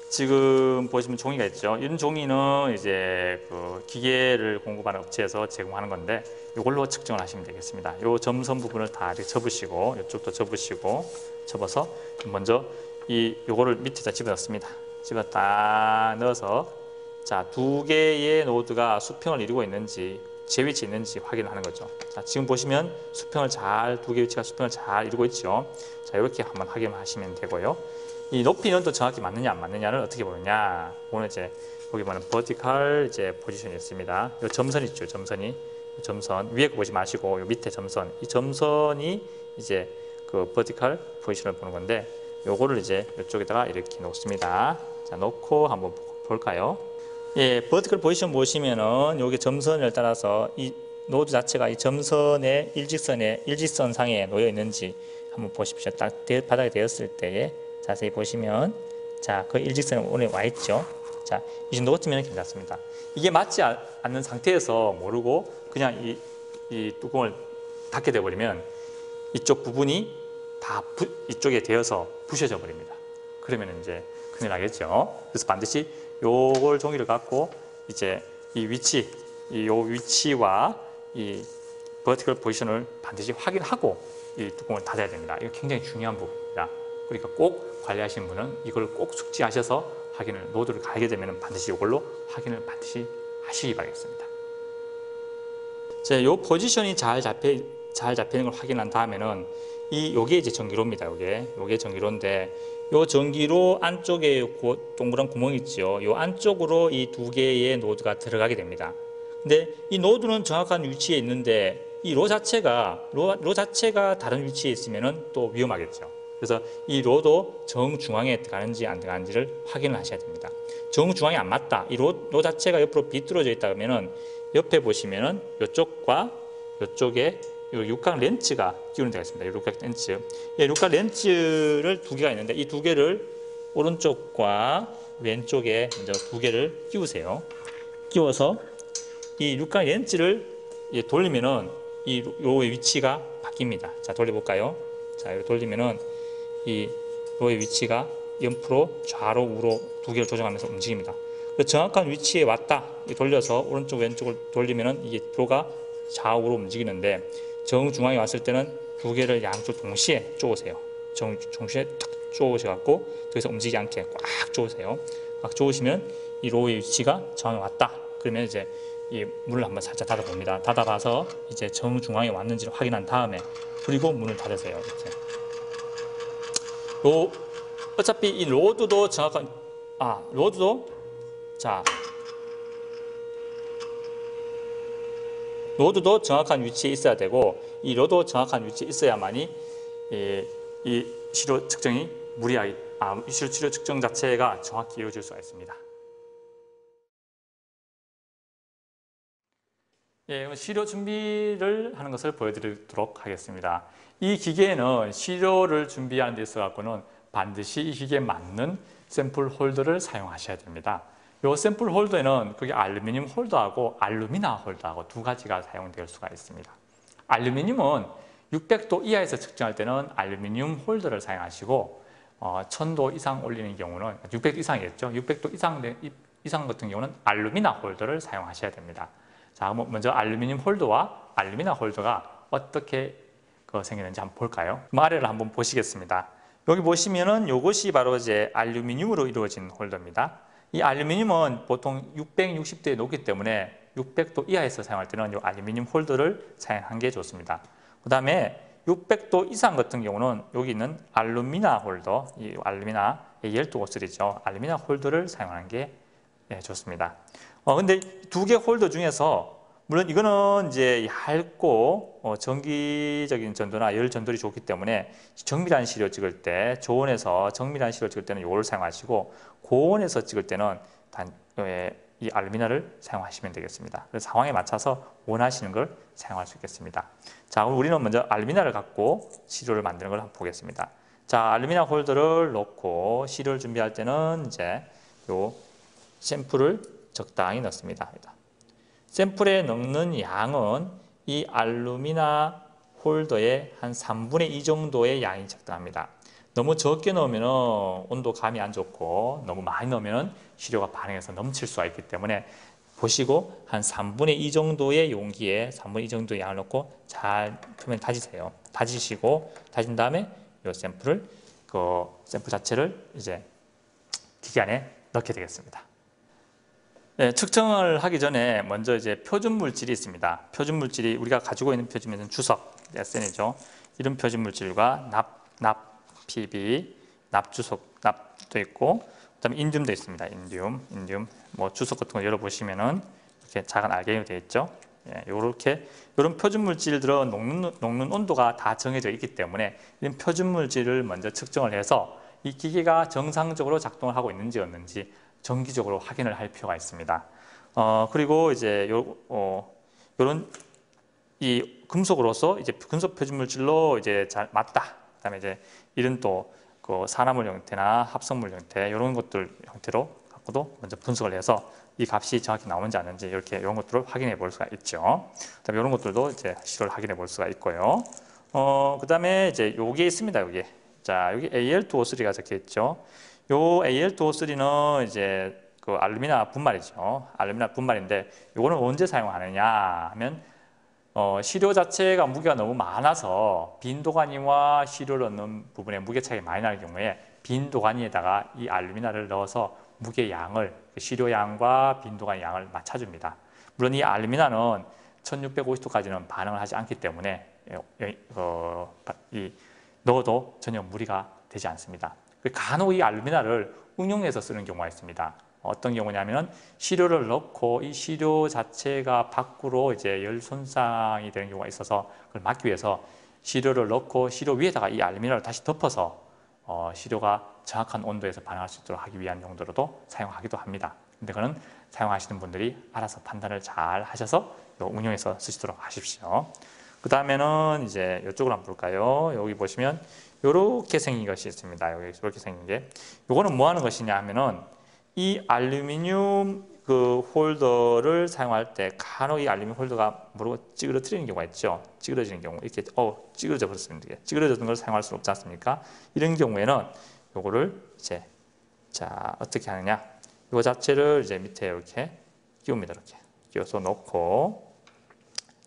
지금 보시면 종이가 있죠. 이런 종이는 이제 그 기계를 공급하는 업체에서 제공하는 건데 이걸로 측정을 하시면 되겠습니다. 이 점선 부분을 다 이렇게 접으시고, 이쪽도 접으시고, 접어서 먼저 요거를 밑에다 집어넣습니다. 집어 딱 넣어서, 자, 2개의 노드가 수평을 이루고 있는지 제 위치에 있는지 확인을 하는 거죠. 자, 지금 보시면 2개 위치가 수평을 잘 이루고 있죠. 자, 이렇게 한번 확인하시면 되고요. 이 높이는 또 정확히 맞느냐 안 맞느냐를 어떻게 보느냐. 오늘 이제 거기 보면 버티컬 포지션이 있습니다. 이 점선 있죠. 점선 위에 거 보지 마시고 요 밑에 점선, 이 점선이 이제 그 버티컬 포지션을 보는 건데, 요거를 이제 이쪽에다가 이렇게 놓습니다. 자, 놓고 한번 볼까요? 예, 버티컬 포지션 보시면은 여기 점선을 따라서 이 노드 자체가 이 점선의 일직선상에 놓여 있는지 한번 보십시오. 딱 바닥에 되었을 때에 자세히 보시면, 자, 그 일직선에 오늘 와 있죠. 자, 이 정도 같으면 괜찮습니다. 이게 맞지 않는 상태에서 모르고 그냥 이 뚜껑을 닫게 되어버리면 이쪽 부분이 다 이쪽에 되어서 부셔져 버립니다. 그러면 이제 큰일 나겠죠. 그래서 반드시 요걸 종이를 갖고 이제 이 위치와 이 버티컬 포지션을 반드시 확인하고 이 뚜껑을 닫아야 됩니다. 이거 굉장히 중요한 부분입니다. 그러니까 꼭 관리하시는 분은 이걸 꼭 숙지하셔서 노드를 갈게 되면 반드시 이걸로 확인을 반드시 하시기 바라겠습니다. 자, 요 포지션이 잘 잡히는 걸 확인한 다음에는 요게 이제 전기로입니다. 요게 전기로인데, 요 전기로 안쪽에 동그란 구멍이 있죠. 요 안쪽으로 이 2개의 노드가 들어가게 됩니다. 근데 이 노드는 정확한 위치에 있는데 이 로 자체가 다른 위치에 있으면은 또 위험하겠죠. 그래서 이 로도 정중앙에 들어가는지 안 들어가는지를 확인을 하셔야 됩니다. 정중앙에 안 맞다. 이 로 자체가 옆으로 비뚤어져 있다 그러면은 옆에 보시면은 이쪽과 이쪽에 이 육각 렌치가 끼우는 데가 있습니다. 이 육각 렌치. 이 육각 렌치를 두 개가 있는데 이 두 개를 오른쪽과 왼쪽에 먼저 두 개를 끼우세요. 끼워서 이 육각 렌치를 돌리면은 이 로의 위치가 바뀝니다. 자, 돌려볼까요? 자, 이렇게 돌리면은 이 로의 위치가 옆으로 좌로 우로 두 개를 조정하면서 움직입니다. 정확한 위치에 왔다 돌려서 오른쪽 왼쪽을 돌리면은 이게 로가 좌우로 움직이는데 정중앙에 왔을 때는 두 개를 양쪽 동시에 쪼으세요. 동시에 탁 쪼으셔갖고 여기서 움직이지 않게 꽉 쪼으세요. 꽉 쪼으시면 이 로의 위치가 정확히 왔다. 그러면 이제 이 문을 한번 살짝 닫아봅니다. 닫아봐서 이제 정중앙에 왔는지를 확인한 다음에 그리고 문을 닫으세요. 이렇게. 어차피 이 로드도 정확한 로드도 정확한 위치에 있어야 되고 이 로도 정확한 위치에 있어야만이 이 시료 측정이 무리하게 시료 측정 자체가 정확히 이루어질 수가 있습니다. 시료 준비를 하는 것을 보여드리도록 하겠습니다. 이 기계에는 시료를 준비하는 데 있어 갖고는 반드시 이 기계에 맞는 샘플 홀더를 사용하셔야 됩니다. 이 샘플 홀더에는 그게 알루미늄 홀더하고 알루미나 홀더하고 두 가지가 사용될 수가 있습니다. 알루미늄은 600도 이하에서 측정할 때는 알루미늄 홀더를 사용하시고 1000도 이상 올리는 경우는 600도 이상이겠죠. 600도 이상 같은 경우는 알루미나 홀더를 사용하셔야 됩니다. 자, 먼저 알루미늄 홀더와 알루미나 홀더가 어떻게 생기는지 한번 볼까요? 아래를 한번 보시겠습니다. 여기 보시면은 이것이 바로 이제 알루미늄으로 이루어진 홀더입니다. 이 알루미늄은 보통 660도에 녹기 때문에 600도 이하에서 사용할 때는 이 알루미늄 홀더를 사용하는 게 좋습니다. 그 다음에 600도 이상 같은 경우는 여기 있는 알루미나 홀더, 이 알루미나 AL2O3죠. 알루미나 홀더를 사용하는 게 좋습니다. 근데 두 개 홀더 중에서 물론 이거는 이제 얇고 전기적인 전도나 열 전도율이 좋기 때문에 정밀한 시료 찍을 때 저온에서 정밀한 시료 찍을 때는 이걸 사용하시고 고온에서 찍을 때는 이 알루미나를 사용하시면 되겠습니다. 그래서 상황에 맞춰서 원하시는 걸 사용할 수 있겠습니다. 자, 그럼 우리는 먼저 알루미나를 갖고 시료를 만드는 걸 한번 보겠습니다. 자, 알루미나 홀더를 넣고 시료를 준비할 때는 이제 요 샘플을 적당히 넣습니다. 샘플에 넣는 양은 이 알루미나 홀더의 한 3분의 2 정도의 양이 적당합니다. 너무 적게 넣으면 온도 감이 안 좋고 너무 많이 넣으면 시료가 반응해서 넘칠 수가 있기 때문에 보시고 한 3분의 2 정도의 용기에 3분의 2 정도의 양을 넣고 잘 표면 다지세요. 다지시고 다진 다음에 이 샘플을 샘플 자체를 이제 기계 안에 넣게 되겠습니다. 네, 측정을 하기 전에 먼저 이제 표준 물질이 있습니다. 표준 물질이 우리가 가지고 있는 표준물은 주석, SN이죠. 이런 표준 물질과 납, PB, 납주석도 있고, 그다음에 인듐도 있습니다. 인듐, 뭐 주석 같은 거 열어보시면은 이렇게 작은 알갱이로 되어 있죠. 이렇게 이런 표준 물질들은 녹는 온도가 다 정해져 있기 때문에 이런 표준 물질을 먼저 측정을 해서 이 기계가 정상적으로 작동을 하고 있는지 없는지 정기적으로 확인을 할 필요가 있습니다. 그리고 이제 요런 이 금속으로서 이제 금속 표준 물질로 이제 잘 맞다. 그다음에 이제 이런 또 그 산화물 형태나 합성물 형태 이런 것들 형태로 갖고도 먼저 분석을 해서 이 값이 정확히 나오는지 안 나오는지 이렇게 이런 것들을 확인해 볼 수가 있죠. 그다음에 이런 것들도 이제 시료를 확인해 볼 수가 있고요. 그다음에 이제 요게 있습니다. 여기. 자, 여기 AL2O3가 적혀 있죠. 요 AL2O3는 이제 그 알루미나 분말이죠. 알루미나 분말인데 요거는 언제 사용하느냐 하면 시료 자체가 무게가 너무 많아서 빈 도가니와 시료를 넣는 부분에 무게 차이가 많이 나는 경우에 빈 도가니에다가 이 알루미나를 넣어서 무게 양을 시료 양과 빈 도가니 양을 맞춰줍니다. 물론 이 알루미나는 1650도까지는 반응을 하지 않기 때문에 넣어도 전혀 무리가 되지 않습니다. 간혹 이 알루미나를 응용해서 쓰는 경우가 있습니다. 어떤 경우냐면 시료를 넣고 이 시료 자체가 밖으로 이제 열 손상이 되는 경우가 있어서 그걸 막기 위해서 시료를 넣고 시료 위에다가 이 알루미나를 다시 덮어서 시료가 정확한 온도에서 반응할 수 있도록 하기 위한 용도로도 사용하기도 합니다. 근데 그는 사용하시는 분들이 알아서 판단을 잘 하셔서 응용해서 쓰시도록 하십시오. 그 다음에는 이제 이쪽으로 한번 볼까요? 여기 보시면 이렇게 생긴 것이 있습니다. 여기 이렇게 생긴 게. 요거는 뭐 하는 것이냐 하면은 이 알루미늄 그 홀더를 사용할 때 간혹 이 알루미늄 홀더가 모르고 찌그러뜨리는 경우가 있죠. 찌그러지는 경우. 이렇게 찌그러져 버렸습니다. 찌그러졌던 걸 사용할 수 없지 않습니까? 이런 경우에는 요거를 이제 자, 어떻게 하느냐? 요 자체를 이제 밑에 이렇게 끼웁니다. 이렇게 끼워서 놓고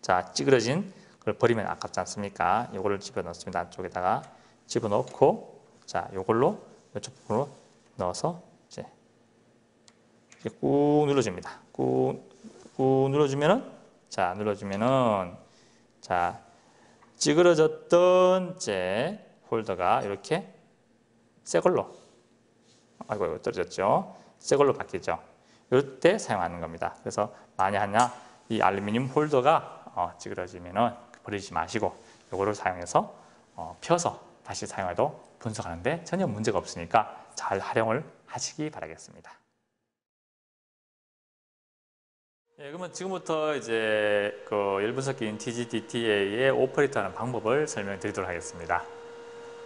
자, 찌그러진 걸 버리면 아깝지 않습니까? 요거를 집어넣습니다. 안쪽에다가 집어넣고 자, 요걸로 이쪽 부분으로 넣어서 이제 이렇게 꾹 눌러줍니다. 꾹 눌러주면은 자, 자, 찌그러졌던 이제 홀더가 이렇게 새 걸로 아이고 떨어졌죠. 새 걸로 바뀌죠. 이럴 때 사용하는 겁니다. 그래서 만약 이 알루미늄 홀더가 찌그러지면은 버리지 마시고 이거를 사용해서 펴서 다시 사용해도 분석하는데 전혀 문제가 없으니까 잘 활용을 하시기 바라겠습니다. 예, 그러면 지금부터 이제 그 열 분석기인 TGDTA의 오퍼레이트하는 방법을 설명드리도록 하겠습니다.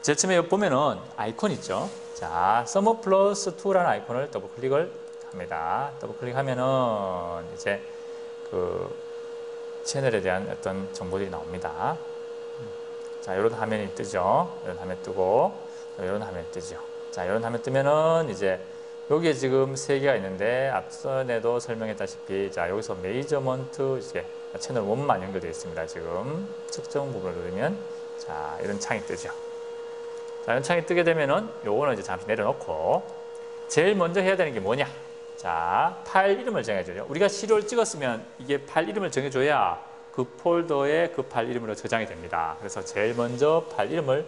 제일 처음에 보면은 아이콘 있죠. 자, 서머 플러스 2라는 아이콘을 더블 클릭을 합니다. 더블 클릭하면은 이제 그 채널에 대한 어떤 정보들이 나옵니다. 자, 이런 화면이 뜨죠. 이런 화면 뜨고 이런 화면이 뜨죠. 자, 이런 화면 뜨면은 이제 여기에 지금 3개가 있는데 앞선에도 설명했다시피 자, 여기서 메이저먼트 이제 채널 1만 연결되어 있습니다. 지금 측정 부분을 누르면 자, 이런 창이 뜨죠. 자, 이런 창이 뜨게 되면은 요거는 이제 잠시 내려놓고 제일 먼저 해야 되는 게 뭐냐? 자, 파일 이름을 정해줘요. 우리가 시료를 찍었으면 이게 파일 이름을 정해줘야 그 폴더에 그 파일 이름으로 저장이 됩니다. 그래서 제일 먼저 파일 이름을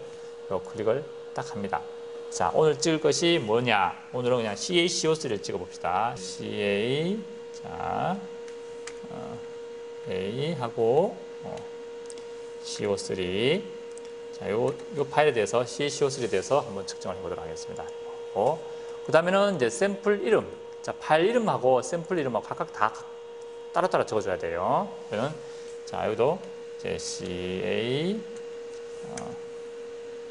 클릭을 딱 합니다. 자, 오늘 찍을 것이 뭐냐? 오늘은 그냥 CaCO3를 찍어 봅시다. CA 자, A 하고 CO3 자, 요 파일에 대해서 CaCO3에 대해서 한번 측정을 해보도록 하겠습니다. 그 다음에는 이제 샘플 이름 자, 파일 이름하고 샘플 이름하고 각각 다 따로따로 적어줘야 돼요. 그러면 자, 여기도 이제 CA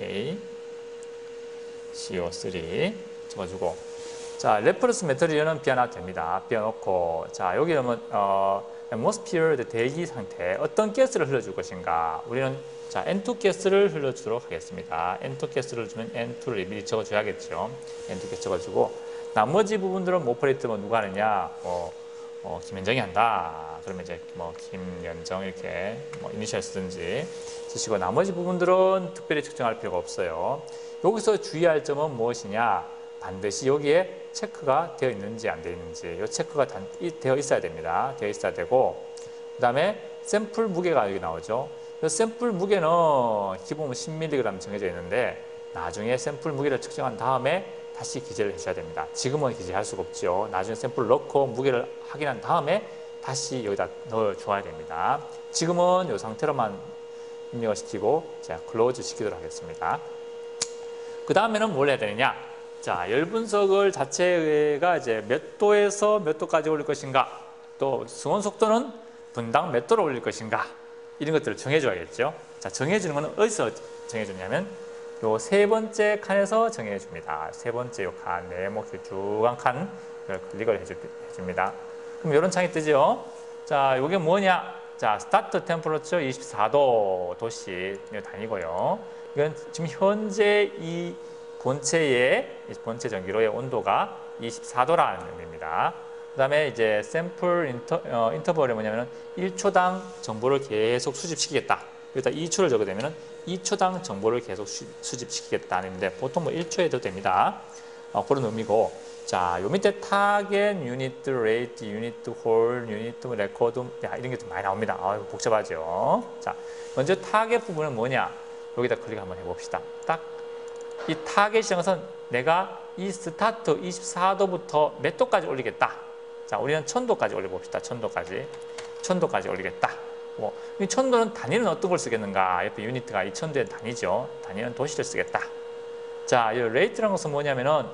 A CO3 적어주고 자, 레퍼런스 메터리얼은 비워놔도 됩니다. 비워놓고 자, 여기는 atmosphere 대기 상태 어떤 가스를 흘려줄 것인가 우리는 자, N2 가스를 흘려주도록 하겠습니다. N2 가스를 주면 N2를 미리 적어줘야겠죠. N2 가스 적어주고 나머지 부분들은 오퍼레이트 누가 하느냐 김현정이 한다. 그러면 이제 김연정 이렇게 이니셜 쓰든지 쓰시고 나머지 부분들은 특별히 측정할 필요가 없어요. 여기서 주의할 점은 무엇이냐? 반드시 여기에 체크가 되어 있는지 안 되어 있는지 이 체크가 되어 있어야 됩니다. 되어 있어야 되고 그 다음에 샘플 무게가 여기 나오죠. 샘플 무게는 기본 10mg 정해져 있는데 나중에 샘플 무게를 측정한 다음에 다시 기재를 해줘야 됩니다. 지금은 기재할 수가 없죠. 나중에 샘플을 넣고 무게를 확인한 다음에 다시 여기다 넣어줘야 됩니다. 지금은 이 상태로만 입력을 시키고 제가 클로즈 시키도록 하겠습니다. 그 다음에는 뭘 해야 되느냐? 자, 열 분석을 자체가 이제 몇 도에서 몇 도까지 올릴 것인가? 또 승원 속도는 분당 몇 도로 올릴 것인가? 이런 것들을 정해줘야겠죠. 자, 정해주는 것은 어디서 정해주냐면 요 세 번째 칸에서 정해줍니다. 세 번째 요 칸, 네모큐 쭉 칸 클릭을 해줍니다. 그럼 이런 창이 뜨죠. 자, 요게 뭐냐? 자, 스타트 템퍼러처 24도 도시 단위고요. 이건 지금 현재 이 본체 전기로의 온도가 24도라는 의미입니다. 그 다음에 이제 샘플 인터벌이 뭐냐면 1초당 정보를 계속 수집시키겠다. 여기다 2초를 적어되면 2초당 정보를 계속 수집시키겠다는 의미인데 보통 1초 해도 됩니다. 그런 의미고 자, 요 밑에 타겟, 유니트, 레이트, 유니트, 홀, 유니트, 레코드 이런 게 좀 많이 나옵니다. 복잡하죠. 자, 먼저 타겟 부분은 뭐냐? 여기다 클릭 한번 해봅시다. 딱 이 타겟이라는 것은 내가 이 스타트 24도부터 몇 도까지 올리겠다. 자, 우리는 1000도까지 올려봅시다. 1000도까지 올리겠다. 이 1000도는 단위는 어떤 걸 쓰겠는가? 옆에 유니트가 이 1000도의 단위죠. 단위는 도시를 쓰겠다. 자, 이 레이트라는 것은 뭐냐면은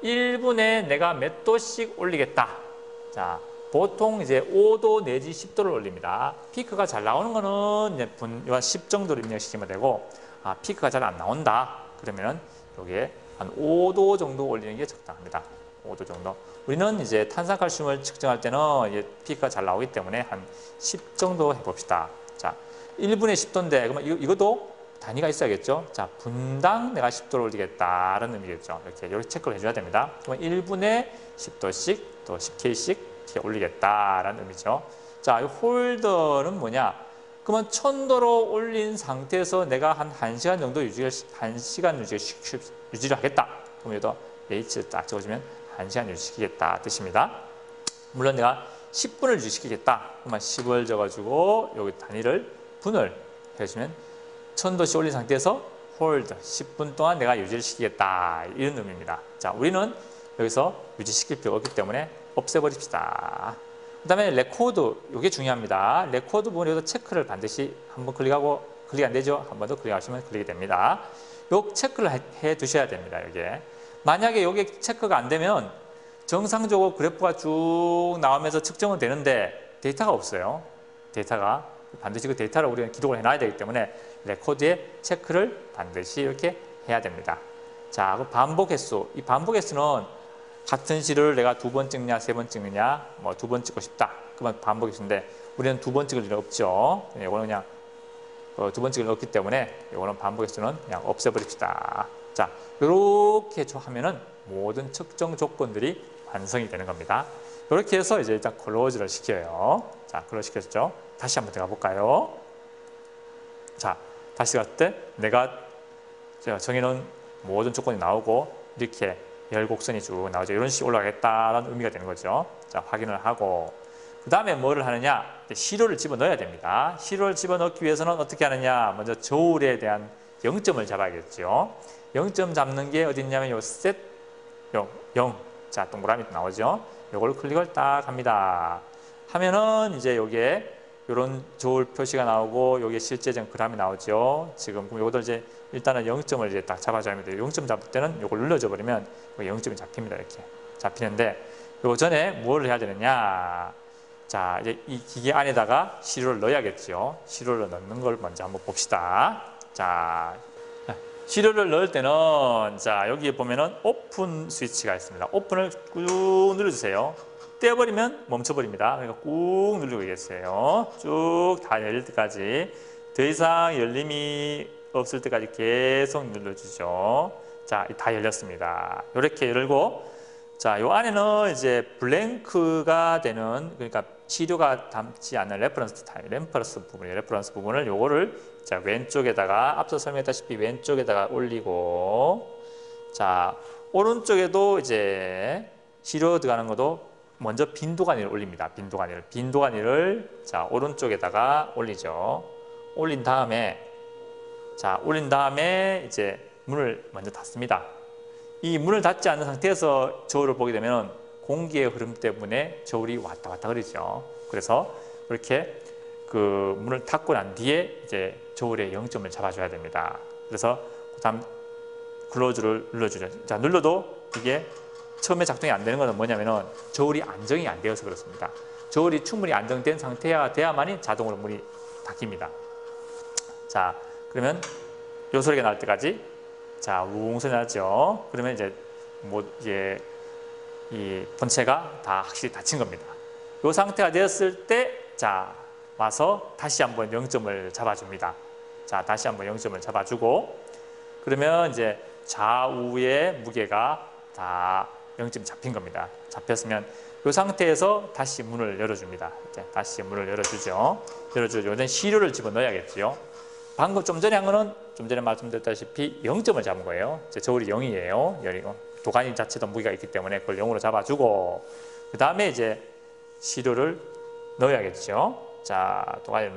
1분에 내가 몇 도씩 올리겠다. 자, 보통 이제 5도 내지 10도를 올립니다. 피크가 잘 나오는 거는 이제 10 정도를 입력시키면 되고, 피크가 잘 안 나온다. 그러면 여기에 한 5도 정도 올리는 게 적당합니다. 5도 정도. 우리는 이제 탄산칼슘을 측정할 때는 이제 피크가 잘 나오기 때문에 한 10 정도 해봅시다. 자, 1분에 10도인데, 그러면 이것도 단위가 있어야겠죠. 자, 분당 내가 10도를 올리겠다라는 의미겠죠. 이렇게 체크를 해줘야 됩니다. 그러면 1분에 10도씩 또 10K씩 이렇게 올리겠다라는 의미죠. 자, 이 홀더는 뭐냐? 그러면 1000도로 올린 상태에서 내가 한 1시간 정도 유지를 하겠다. 그럼 여기다 H를 딱 적어주면 1시간 유지시키겠다 뜻입니다. 물론 내가 10분을 유지시키겠다. 그러면 10을 적어주고 여기 단위를 분을 해주면 1000도씩 올린 상태에서 홀드 10분 동안 내가 유지를 시키겠다 이런 의미입니다. 자, 우리는 여기서 유지시킬 필요가 없기 때문에 없애버립시다. 그 다음에 레코드, 이게 중요합니다. 레코드 부분에도 체크를 반드시 한번 클릭하고, 클릭 안 되죠? 한 번 더 클릭하시면 클릭이 됩니다. 요 체크를 해 두셔야 됩니다. 여기에. 만약에 여기 체크가 안 되면 정상적으로 그래프가 쭉 나오면서 측정은 되는데 데이터가 없어요. 데이터가. 반드시 그 데이터를 우리가 기록을 해놔야 되기 때문에 레코드에 체크를 반드시 이렇게 해야 됩니다. 자, 그 반복 횟수. 이 반복 횟수는 같은 시를 내가 2번 찍느냐, 3번 찍느냐, 뭐 2번 찍고 싶다. 그러면 반복 횟수인데 우리는 2번 찍을 일은 없죠. 이거는 그냥 2번 찍을 일 없기 때문에 이거는 반복 횟수는 그냥 없애버립시다. 자, 이렇게 하면은 모든 측정 조건들이 완성이 되는 겁니다. 이렇게 해서 이제 일단 클로즈를 시켜요. 자, 클로즈 시켰죠. 다시 한번 들어가 볼까요? 자, 다시 갔을 때 내가 정해놓은 모든 조건이 나오고 이렇게 열곡선이 쭉 나오죠. 이런 식으로 올라가겠다라는 의미가 되는 거죠. 자, 확인을 하고 그 다음에 뭐를 하느냐? 시료를 집어넣어야 됩니다. 시료를 집어넣기 위해서는 어떻게 하느냐? 먼저 저울에 대한 0점을 잡아야겠죠. 0점 잡는 게 어디 있냐면 요 셋, 0. 자, 동그라미 나오죠. 요걸 클릭을 딱 합니다. 하면은 이제 여기에 이런 저울 표시가 나오고 여기에 실제적 그램이 나오죠. 지금 요것들 이제 일단은 0점을 이제 딱 잡아줘야 합니다. 0점 잡을 때는 요걸 눌러줘 버리면 0점이 잡힙니다. 이렇게 잡히는데 요 전에 뭘 해야 되느냐? 자, 이제 이 기계 안에다가 시료를 넣어야겠죠. 시료를 넣는 걸 먼저 한번 봅시다. 자, 시료를 넣을 때는 자, 여기에 보면은 오픈 스위치가 있습니다. 오픈을 꾹 눌러주세요. 떼어버리면 멈춰버립니다. 그러니까 꾹 누르고 계세요. 쭉 다 열릴 때까지 더 이상 열림이 없을 때까지 계속 눌러주죠. 자, 다 열렸습니다. 이렇게 열고 자, 요 안에는 이제 블랭크가 되는 그러니까 시료가 담지 않는 레퍼런스 타임, 레퍼런스 부분을 요거를 자, 왼쪽에다가 앞서 설명했다시피 왼쪽에다가 올리고 자, 오른쪽에도 이제 시료 들어가는 것도 먼저 빈도가니를 올립니다. 빈도가니를 자, 오른쪽에다가 올리죠. 올린 다음에 이제 문을 먼저 닫습니다. 이 문을 닫지 않는 상태에서 저울을 보게 되면 공기의 흐름 때문에 저울이 왔다 갔다 그러죠. 그래서 이렇게 그 문을 닫고 난 뒤에 이제 저울의 0점을 잡아줘야 됩니다. 그래서 그다음 클로즈를 눌러주죠. 자, 눌러도 이게 처음에 작동이 안 되는 것은 뭐냐면은 저울이 안정이 안 되어서 그렇습니다. 저울이 충분히 안정된 상태야 돼야만이 자동으로 문이 닫힙니다. 자, 그러면 요 소리가 날 때까지 자, 웅 소리 나죠. 그러면 이제 이 본체가 다 확실히 닫힌 겁니다. 요 상태가 되었을 때 자, 와서 다시 한번 0점을 잡아줍니다. 자, 다시 한번 0점을 잡아주고 그러면 이제 좌우의 무게가 다 0점이 잡힌 겁니다. 잡혔으면 이 상태에서 다시 문을 열어줍니다. 이제 다시 문을 열어주죠. 이제 시료를 집어넣어야겠죠. 방금 좀 전에 한 거는 좀 전에 말씀드렸다시피 0점을 잡은 거예요. 이제 저울이 0이에요. 도가니 자체도 무게가 있기 때문에 그걸 0으로 잡아주고 그 다음에 이제 시료를 넣어야겠죠. 자, 도가니를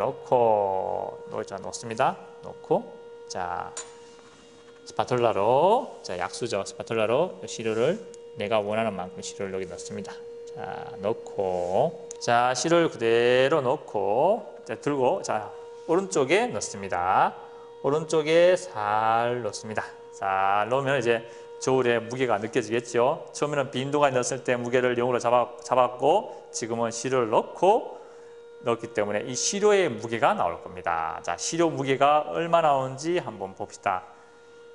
넣습니다. 넣고 자, 스파툴라로 자, 약수죠. 스파툴라로 시료를 내가 원하는 만큼 시료를 여기 넣습니다. 자, 넣고 자, 시료를 그대로 넣고 자, 들고 자, 오른쪽에 넣습니다. 오른쪽에 살 넣습니다. 자, 넣으면 이제 저울에 무게가 느껴지겠죠. 처음에는 빈도가 넣었을 때 무게를 0으로 잡았고 지금은 시료를 넣었기 때문에 이 시료의 무게가 나올 겁니다. 자, 시료 무게가 얼마 나오는지 한번 봅시다.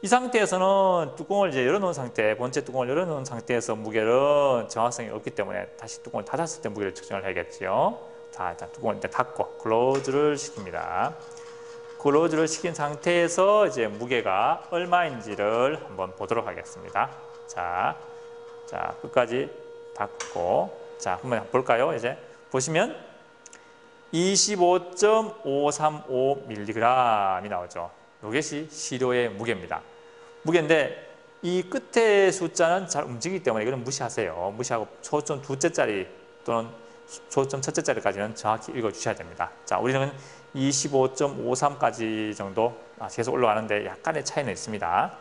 이 상태에서는 뚜껑을 이제 열어놓은 상태, 본체 뚜껑을 열어놓은 상태에서 무게는 정확성이 없기 때문에 다시 뚜껑을 닫았을 때 무게를 측정을 해야겠죠. 자, 일단 뚜껑을 일단 닫고 클로즈를 시킵니다. 클로즈를 시킨 상태에서 이제 무게가 얼마인지를 한번 보도록 하겠습니다. 자, 끝까지 닫고, 자, 한번 볼까요? 이제 보시면 25.535mg이 나오죠. 이것이 시료의 무게입니다. 무게인데 이 끝에 숫자는 잘 움직이기 때문에 이거는 무시하세요. 무시하고 초점 두째짜리 또는 초점 첫째짜리까지는 정확히 읽어주셔야 됩니다. 자, 우리는 25.53까지 정도 계속 올라가는데 약간의 차이는 있습니다.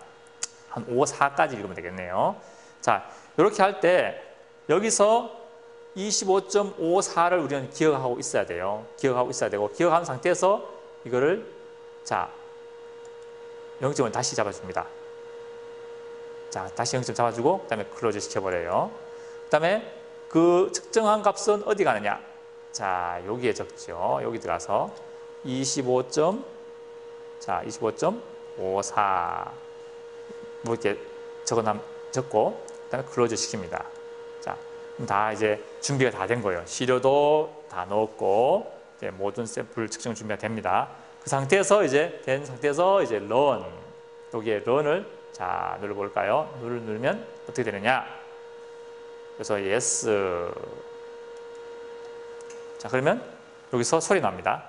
한 54까지 읽으면 되겠네요. 자, 이렇게 할 때 여기서 25.54를 우리는 기억하고 있어야 돼요. 기억하고 있어야 되고, 기억한 상태에서 이거를, 자, 0점을 다시 잡아줍니다. 자, 다시 0점 잡아주고, 그 다음에 클로즈 시켜버려요. 그 다음에 그 측정한 값은 어디 가느냐? 자, 여기에 적죠. 여기 들어가서 25.54 뭐 이렇게 적고, 그 다음에 클로즈 시킵니다. 자, 다 이제 준비가 다 된 거예요. 시료도 다 넣었고, 이제 모든 샘플 측정 준비가 됩니다. 그 상태에서 이제 된 상태에서 이제 run, 여기에 run을 자 눌러볼까요? 누르면 어떻게 되느냐? 그래서 yes. 자, 그러면 여기서 소리 납니다.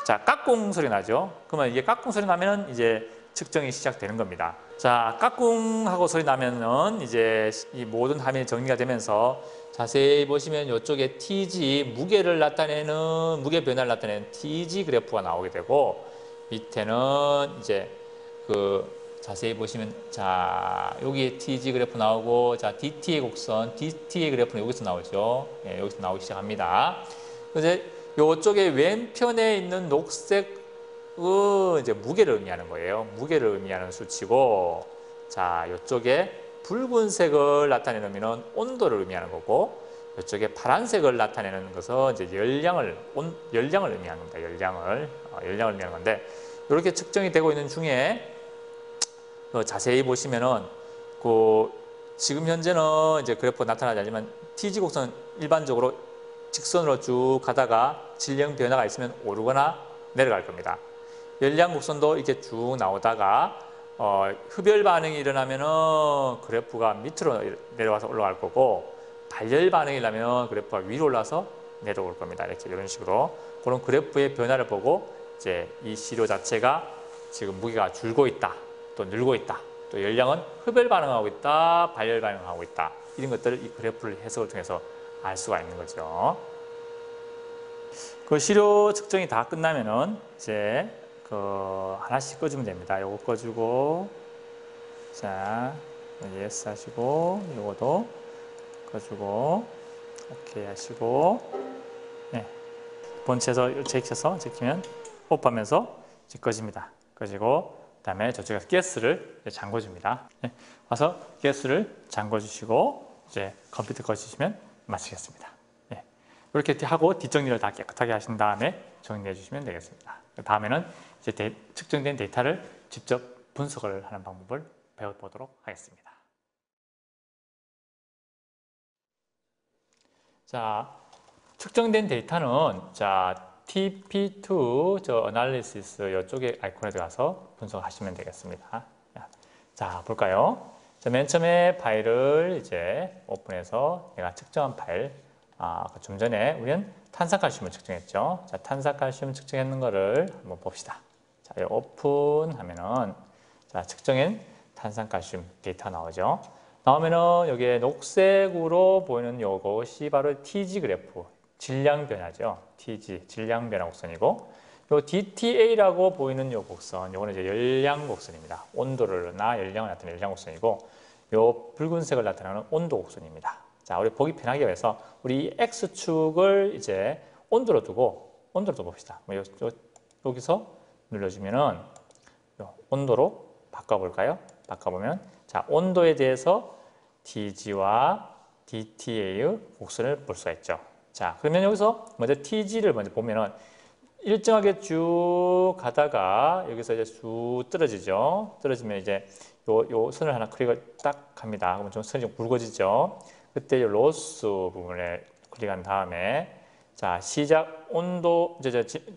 자, 까꿍 소리 나죠? 그러면 이게 까꿍 소리 나면은 이제 측정이 시작되는 겁니다. 자, 까꿍 하고 소리 나면은 이제 이 모든 화면이 정리가 되면서 자세히 보시면 이쪽에 TG, 무게를 나타내는, 무게 변화를 나타내는 TG 그래프가 나오게 되고, 밑에는 이제 자세히 보시면, 자, 여기에 TG 그래프 나오고, 자, DT의 곡선, DT의 그래프는 여기서 나오죠. 예, 여기서 나오기 시작합니다. 이제 이쪽에 왼편에 있는 녹색은 이제 무게를 의미하는 거예요. 무게를 의미하는 수치고, 자, 이쪽에 붉은색을 나타내는 의미는 온도를 의미하는 거고, 이쪽에 파란색을 나타내는 것은 이제 열량을 의미하는 겁니다. 열량을 의미하는 건데, 이렇게 측정이 되고 있는 중에 자세히 보시면은 지금 현재는 이제 그래프가 나타나지 않지만 TG 곡선은 일반적으로 직선으로 쭉 가다가 질량 변화가 있으면 오르거나 내려갈 겁니다. 열량 곡선도 이렇게 쭉 나오다가 흡열 반응이 일어나면은 그래프가 밑으로 내려와서 올라갈 거고, 발열 반응이 일어나면 그래프가 위로 올라서 내려올 겁니다. 이렇게 이런 식으로 그런 그래프의 변화를 보고 이제 이 시료 자체가 지금 무게가 줄고 있다, 또 늘고 있다, 또 열량은 흡열 반응하고 있다, 발열 반응하고 있다, 이런 것들을 이 그래프를 해석을 통해서 알 수가 있는 거죠. 그 시료 측정이 다 끝나면은 이제 하나씩 꺼주면 됩니다. 요거 꺼주고, 자, yes 하시고, 요거도 꺼주고, 오케이 하시고, 네, 본체에서 제키면 오프하면서 이제 꺼집니다. 꺼지고, 그 다음에 저쪽에서 가스를 잠궈줍니다. 네, 와서 가스를 잠궈주시고 이제 컴퓨터 꺼주시면 마치겠습니다. 네, 이렇게 하고 뒷정리를 다 깨끗하게 하신 다음에 정리해 주시면 되겠습니다. 다음에는 이제 측정된 데이터를 직접 분석을 하는 방법을 배워보도록 하겠습니다. 자, 측정된 데이터는 TP2 Analysis 이쪽에 아이콘에 들어가서 분석하시면 되겠습니다. 자, 볼까요? 자, 맨 처음에 파일을 이제 오픈해서 내가 측정한 파일, 좀 전에 우리는 탄산칼슘을 측정했죠. 자, 탄산칼슘 측정했는 거를 한번 봅시다. 자, 이 오픈하면은 자, 측정한 탄산칼슘 데이터 나오죠. 나오면은 여기에 녹색으로 보이는 요것이 바로 TG 그래프, 질량 변화죠. TG, 질량 변화 곡선이고, 요 DTA라고 보이는 요 곡선, 요거는 이제 열량 곡선입니다. 온도나 열량을 나타내는 열량 곡선이고, 요 붉은색을 나타내는 온도 곡선입니다. 자, 우리 보기 편하게 해서 우리 X축을 이제 온도로 두고 봅시다. 여기서 눌러주면은 온도로 바꿔볼까요? 바꿔보면 자, 온도에 대해서 TG와 DTA의 곡선을 볼 수가 있죠. 자, 그러면 여기서 먼저 TG를 먼저 보면은 일정하게 쭉 가다가 여기서 이제 쭉 떨어지죠. 떨어지면 이제 요 선을 하나 클릭을 딱 합니다. 그러면 좀 선이 좀 굵어지죠. 그때 이 로스 부분에 클릭한 다음에 자, 시작 온도,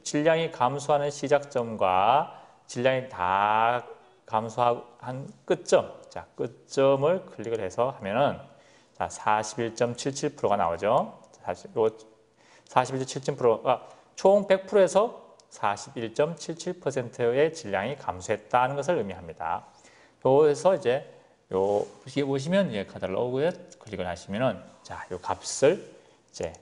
질량이 감소하는 시작점과 질량이 다 감소한 끝점, 자, 끝점을 클릭을 해서 하면은 자, 41.77%가 나오죠. 41.77%가 총 100%에서 41.77%의 질량이 감소했다는 것을 의미합니다. 여기서 이제 요 보시면 예, 카탈로그에 클릭을 하시면은 자, 요 값을 이제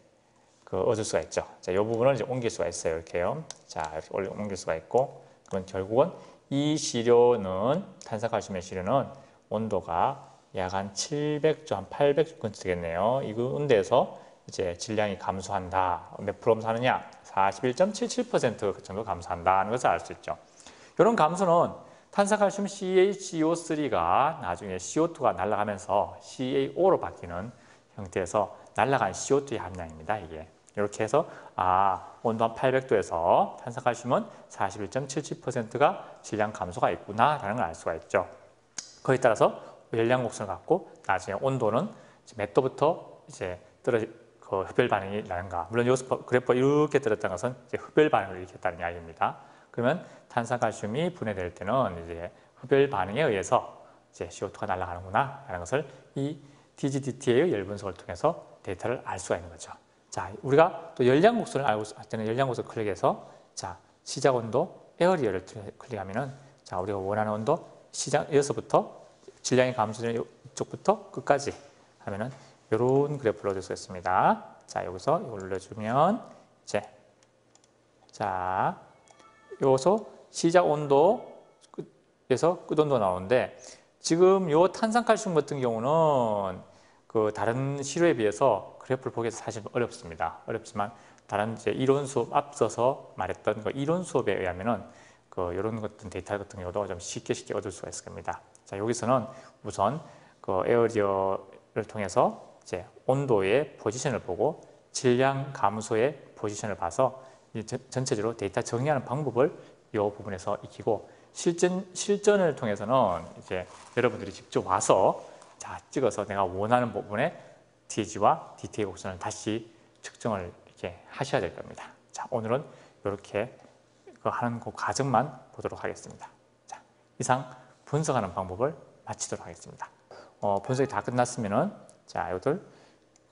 얻을 수가 있죠. 자, 이 부분을 이제 옮길 수가 있어요. 이렇게요. 자, 이렇게 옮길 수가 있고, 그러면 결국은 이 시료는 탄산칼슘의 시료는 온도가 약 한 700조, 한 800조 근처 되겠네요. 이군데에서 이제 질량이 감소한다. 몇 프로 감소하느냐? 41.77% 정도 감소한다는 것을 알 수 있죠. 이런 감소는 탄산칼슘 CaCO3가 나중에 CO2가 날아가면서 CaO로 바뀌는 형태에서 날아간 CO2의 함량입니다. 이게. 이렇게 해서 온도 한 800도에서 탄산칼슘은 41.77%가 질량 감소가 있구나라는 걸 알 수가 있죠. 거기에 따라서 열량 곡선을 갖고 나중에 온도는 몇 도부터 이제 흡열 반응이 나는가. 물론 이 그래프가 이렇게 떨어졌다는 것은 이제 흡열 반응을 일으켰다는 이야기입니다. 그러면 탄산칼슘이 분해될 때는 이제 흡열 반응에 의해서 이제 CO2가 날아가는구나라는 것을 이 TGDTA의 열 분석을 통해서 데이터를 알 수가 있는 거죠. 자, 우리가 또 열량 곡선을 알고 할 때는 열량 곡선 클릭해서 자, 시작 온도 에어리어를 클릭하면은 자, 우리가 원하는 온도 시작에서부터 질량이 감소되는 이쪽부터 끝까지 하면은 이런 그래프를 얻을 수 있습니다. 자, 여기서 이걸 눌러주면 이제 자, 여기서 시작 온도에서 끝 온도 나오는데 지금 요 탄산칼슘 같은 경우는 그 다른 시료에 비해서 그래프를 보기 사실 어렵습니다. 어렵지만 다른 이제 이론 수업 앞서서 말했던 그 이론 수업에 의하면은 그 이런 것들 데이터 같은 경우도 좀 쉽게 얻을 수가 있을 겁니다. 자, 여기서는 우선 그 에어리어를 통해서 이제 온도의 포지션을 보고 질량 감소의 포지션을 봐서 전체적으로 데이터 정리하는 방법을 이 부분에서 익히고 실전을 통해서는 이제 여러분들이 직접 와서 자, 찍어서 내가 원하는 부분에 TG와 DTA 곡선을 다시 측정을 이렇게 하셔야 될 겁니다. 자, 오늘은 이렇게 하는 그 과정만 보도록 하겠습니다. 자, 이상 분석하는 방법을 마치도록 하겠습니다. 분석이 다 끝났으면은 자, 이것들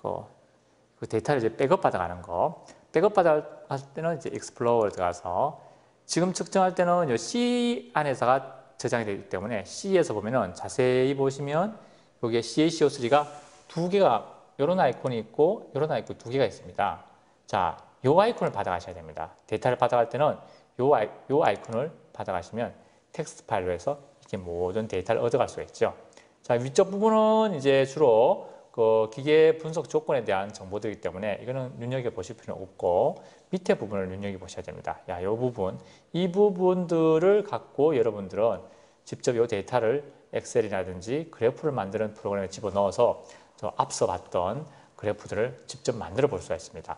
그 데이터를 이제 백업 받아가는 거. 백업 받아갈 때는 이제 익스플로어에 들어가서 지금 측정할 때는 C 안에서가 저장이 되기 때문에 C에서 보면은 자세히 보시면 여기에 CaCO3가 두 개가 이런 아이콘이 있고 이런 아이콘이 두 개가 있습니다. 자, 요 아이콘을 받아가셔야 됩니다. 데이터를 받아갈 때는 요 아이콘을 받아가시면 텍스트 파일로 해서 이렇게 모든 데이터를 얻어갈 수가 있죠. 자, 위쪽 부분은 이제 주로 그 기계 분석 조건에 대한 정보들이기 때문에 이거는 눈여겨보실 필요는 없고 밑에 부분을 눈여겨보셔야 됩니다. 야, 요 부분, 이 부분들을 갖고 여러분들은 직접 이 데이터를 엑셀이라든지 그래프를 만드는 프로그램에 집어넣어서 저 앞서 봤던 그래프들을 직접 만들어 볼 수가 있습니다.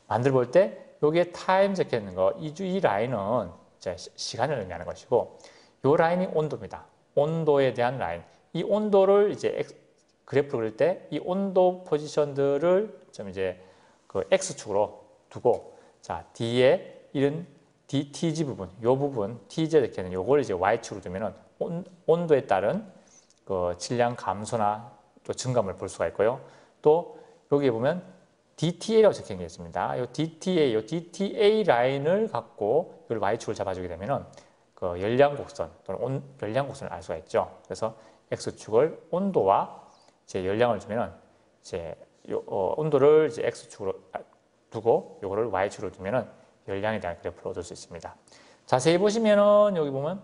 만들어 볼 때 여기에 타임 적혀 있는 거, 이 라인은 이제 시간을 의미하는 것이고 이 라인이 온도입니다. 온도에 대한 라인. 이 온도를 이제 그래프를 그릴 때 이 온도 포지션들을 좀 이제 그 X축으로 두고 자, 뒤에 이런 TG 부분, 요 부분, TG에 적혀 있는 요걸 이제 Y축으로 두면은 온도에 따른 그 질량 감소나 또 증감을 볼 수가 있고요. 또 여기에 보면 DTA라고 적힌 게 있습니다. 이 DTA 라인을 갖고 이걸 Y축을 잡아주게 되면은 그 열량 곡선 또는 열량 곡선을 알 수가 있죠. 그래서 X축을 온도와 이제 열량을 주면은 이제 온도를 이제 X축으로 두고 요거를 Y축으로 두면은 열량에 대한 그래프를 얻을 수 있습니다. 자세히 보시면은 여기 보면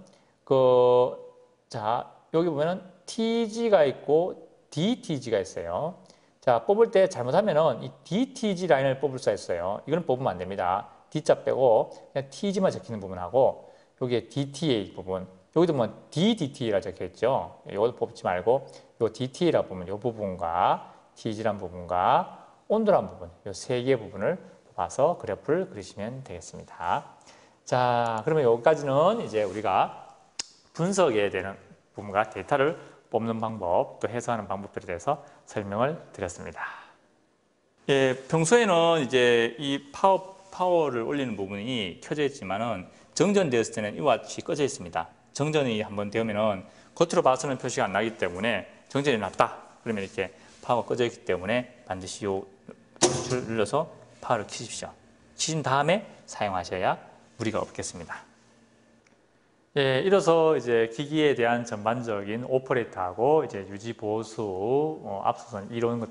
여기 보면은 TG가 있고 DTG가 있어요. 자, 뽑을 때 잘못하면은 이 DTG 라인을 뽑을 수가 있어요. 이거는 뽑으면 안 됩니다. D자 빼고 그냥 TG만 적히는 부분하고 여기에 DTA 부분, 여기도 뭐 DDT라 적혀 있죠. 이것도 뽑지 말고 요 DT라 보면 이 부분과 T지란 부분과 온도란 부분, 이 세 개의 부분을 뽑아서 그래프를 그리시면 되겠습니다. 자, 그러면 여기까지는 이제 우리가 분석해야 되는 부분과 데이터를 뽑는 방법, 또 해석하는 방법들에 대해서 설명을 드렸습니다. 예, 평소에는 이제 이 파워를 올리는 부분이 켜져 있지만은 정전되었을 때는 이와 같이 꺼져 있습니다. 정전이 한번 되면은 겉으로 봐서는 표시가 안 나기 때문에 정전이 났다. 그러면 이렇게 파워가 꺼져 있기 때문에 반드시 요 줄 눌러서 파워를 켜십시오. 켜신 다음에 사용하셔야 무리가 없겠습니다. 예, 이로써 이제 기기에 대한 전반적인 오퍼레이터하고 이제 유지 보수, 앞서선 이런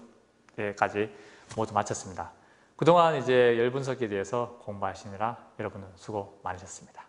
것까지 모두 마쳤습니다. 그동안 이제 열 분석에 대해서 공부하시느라 여러분은 수고 많으셨습니다.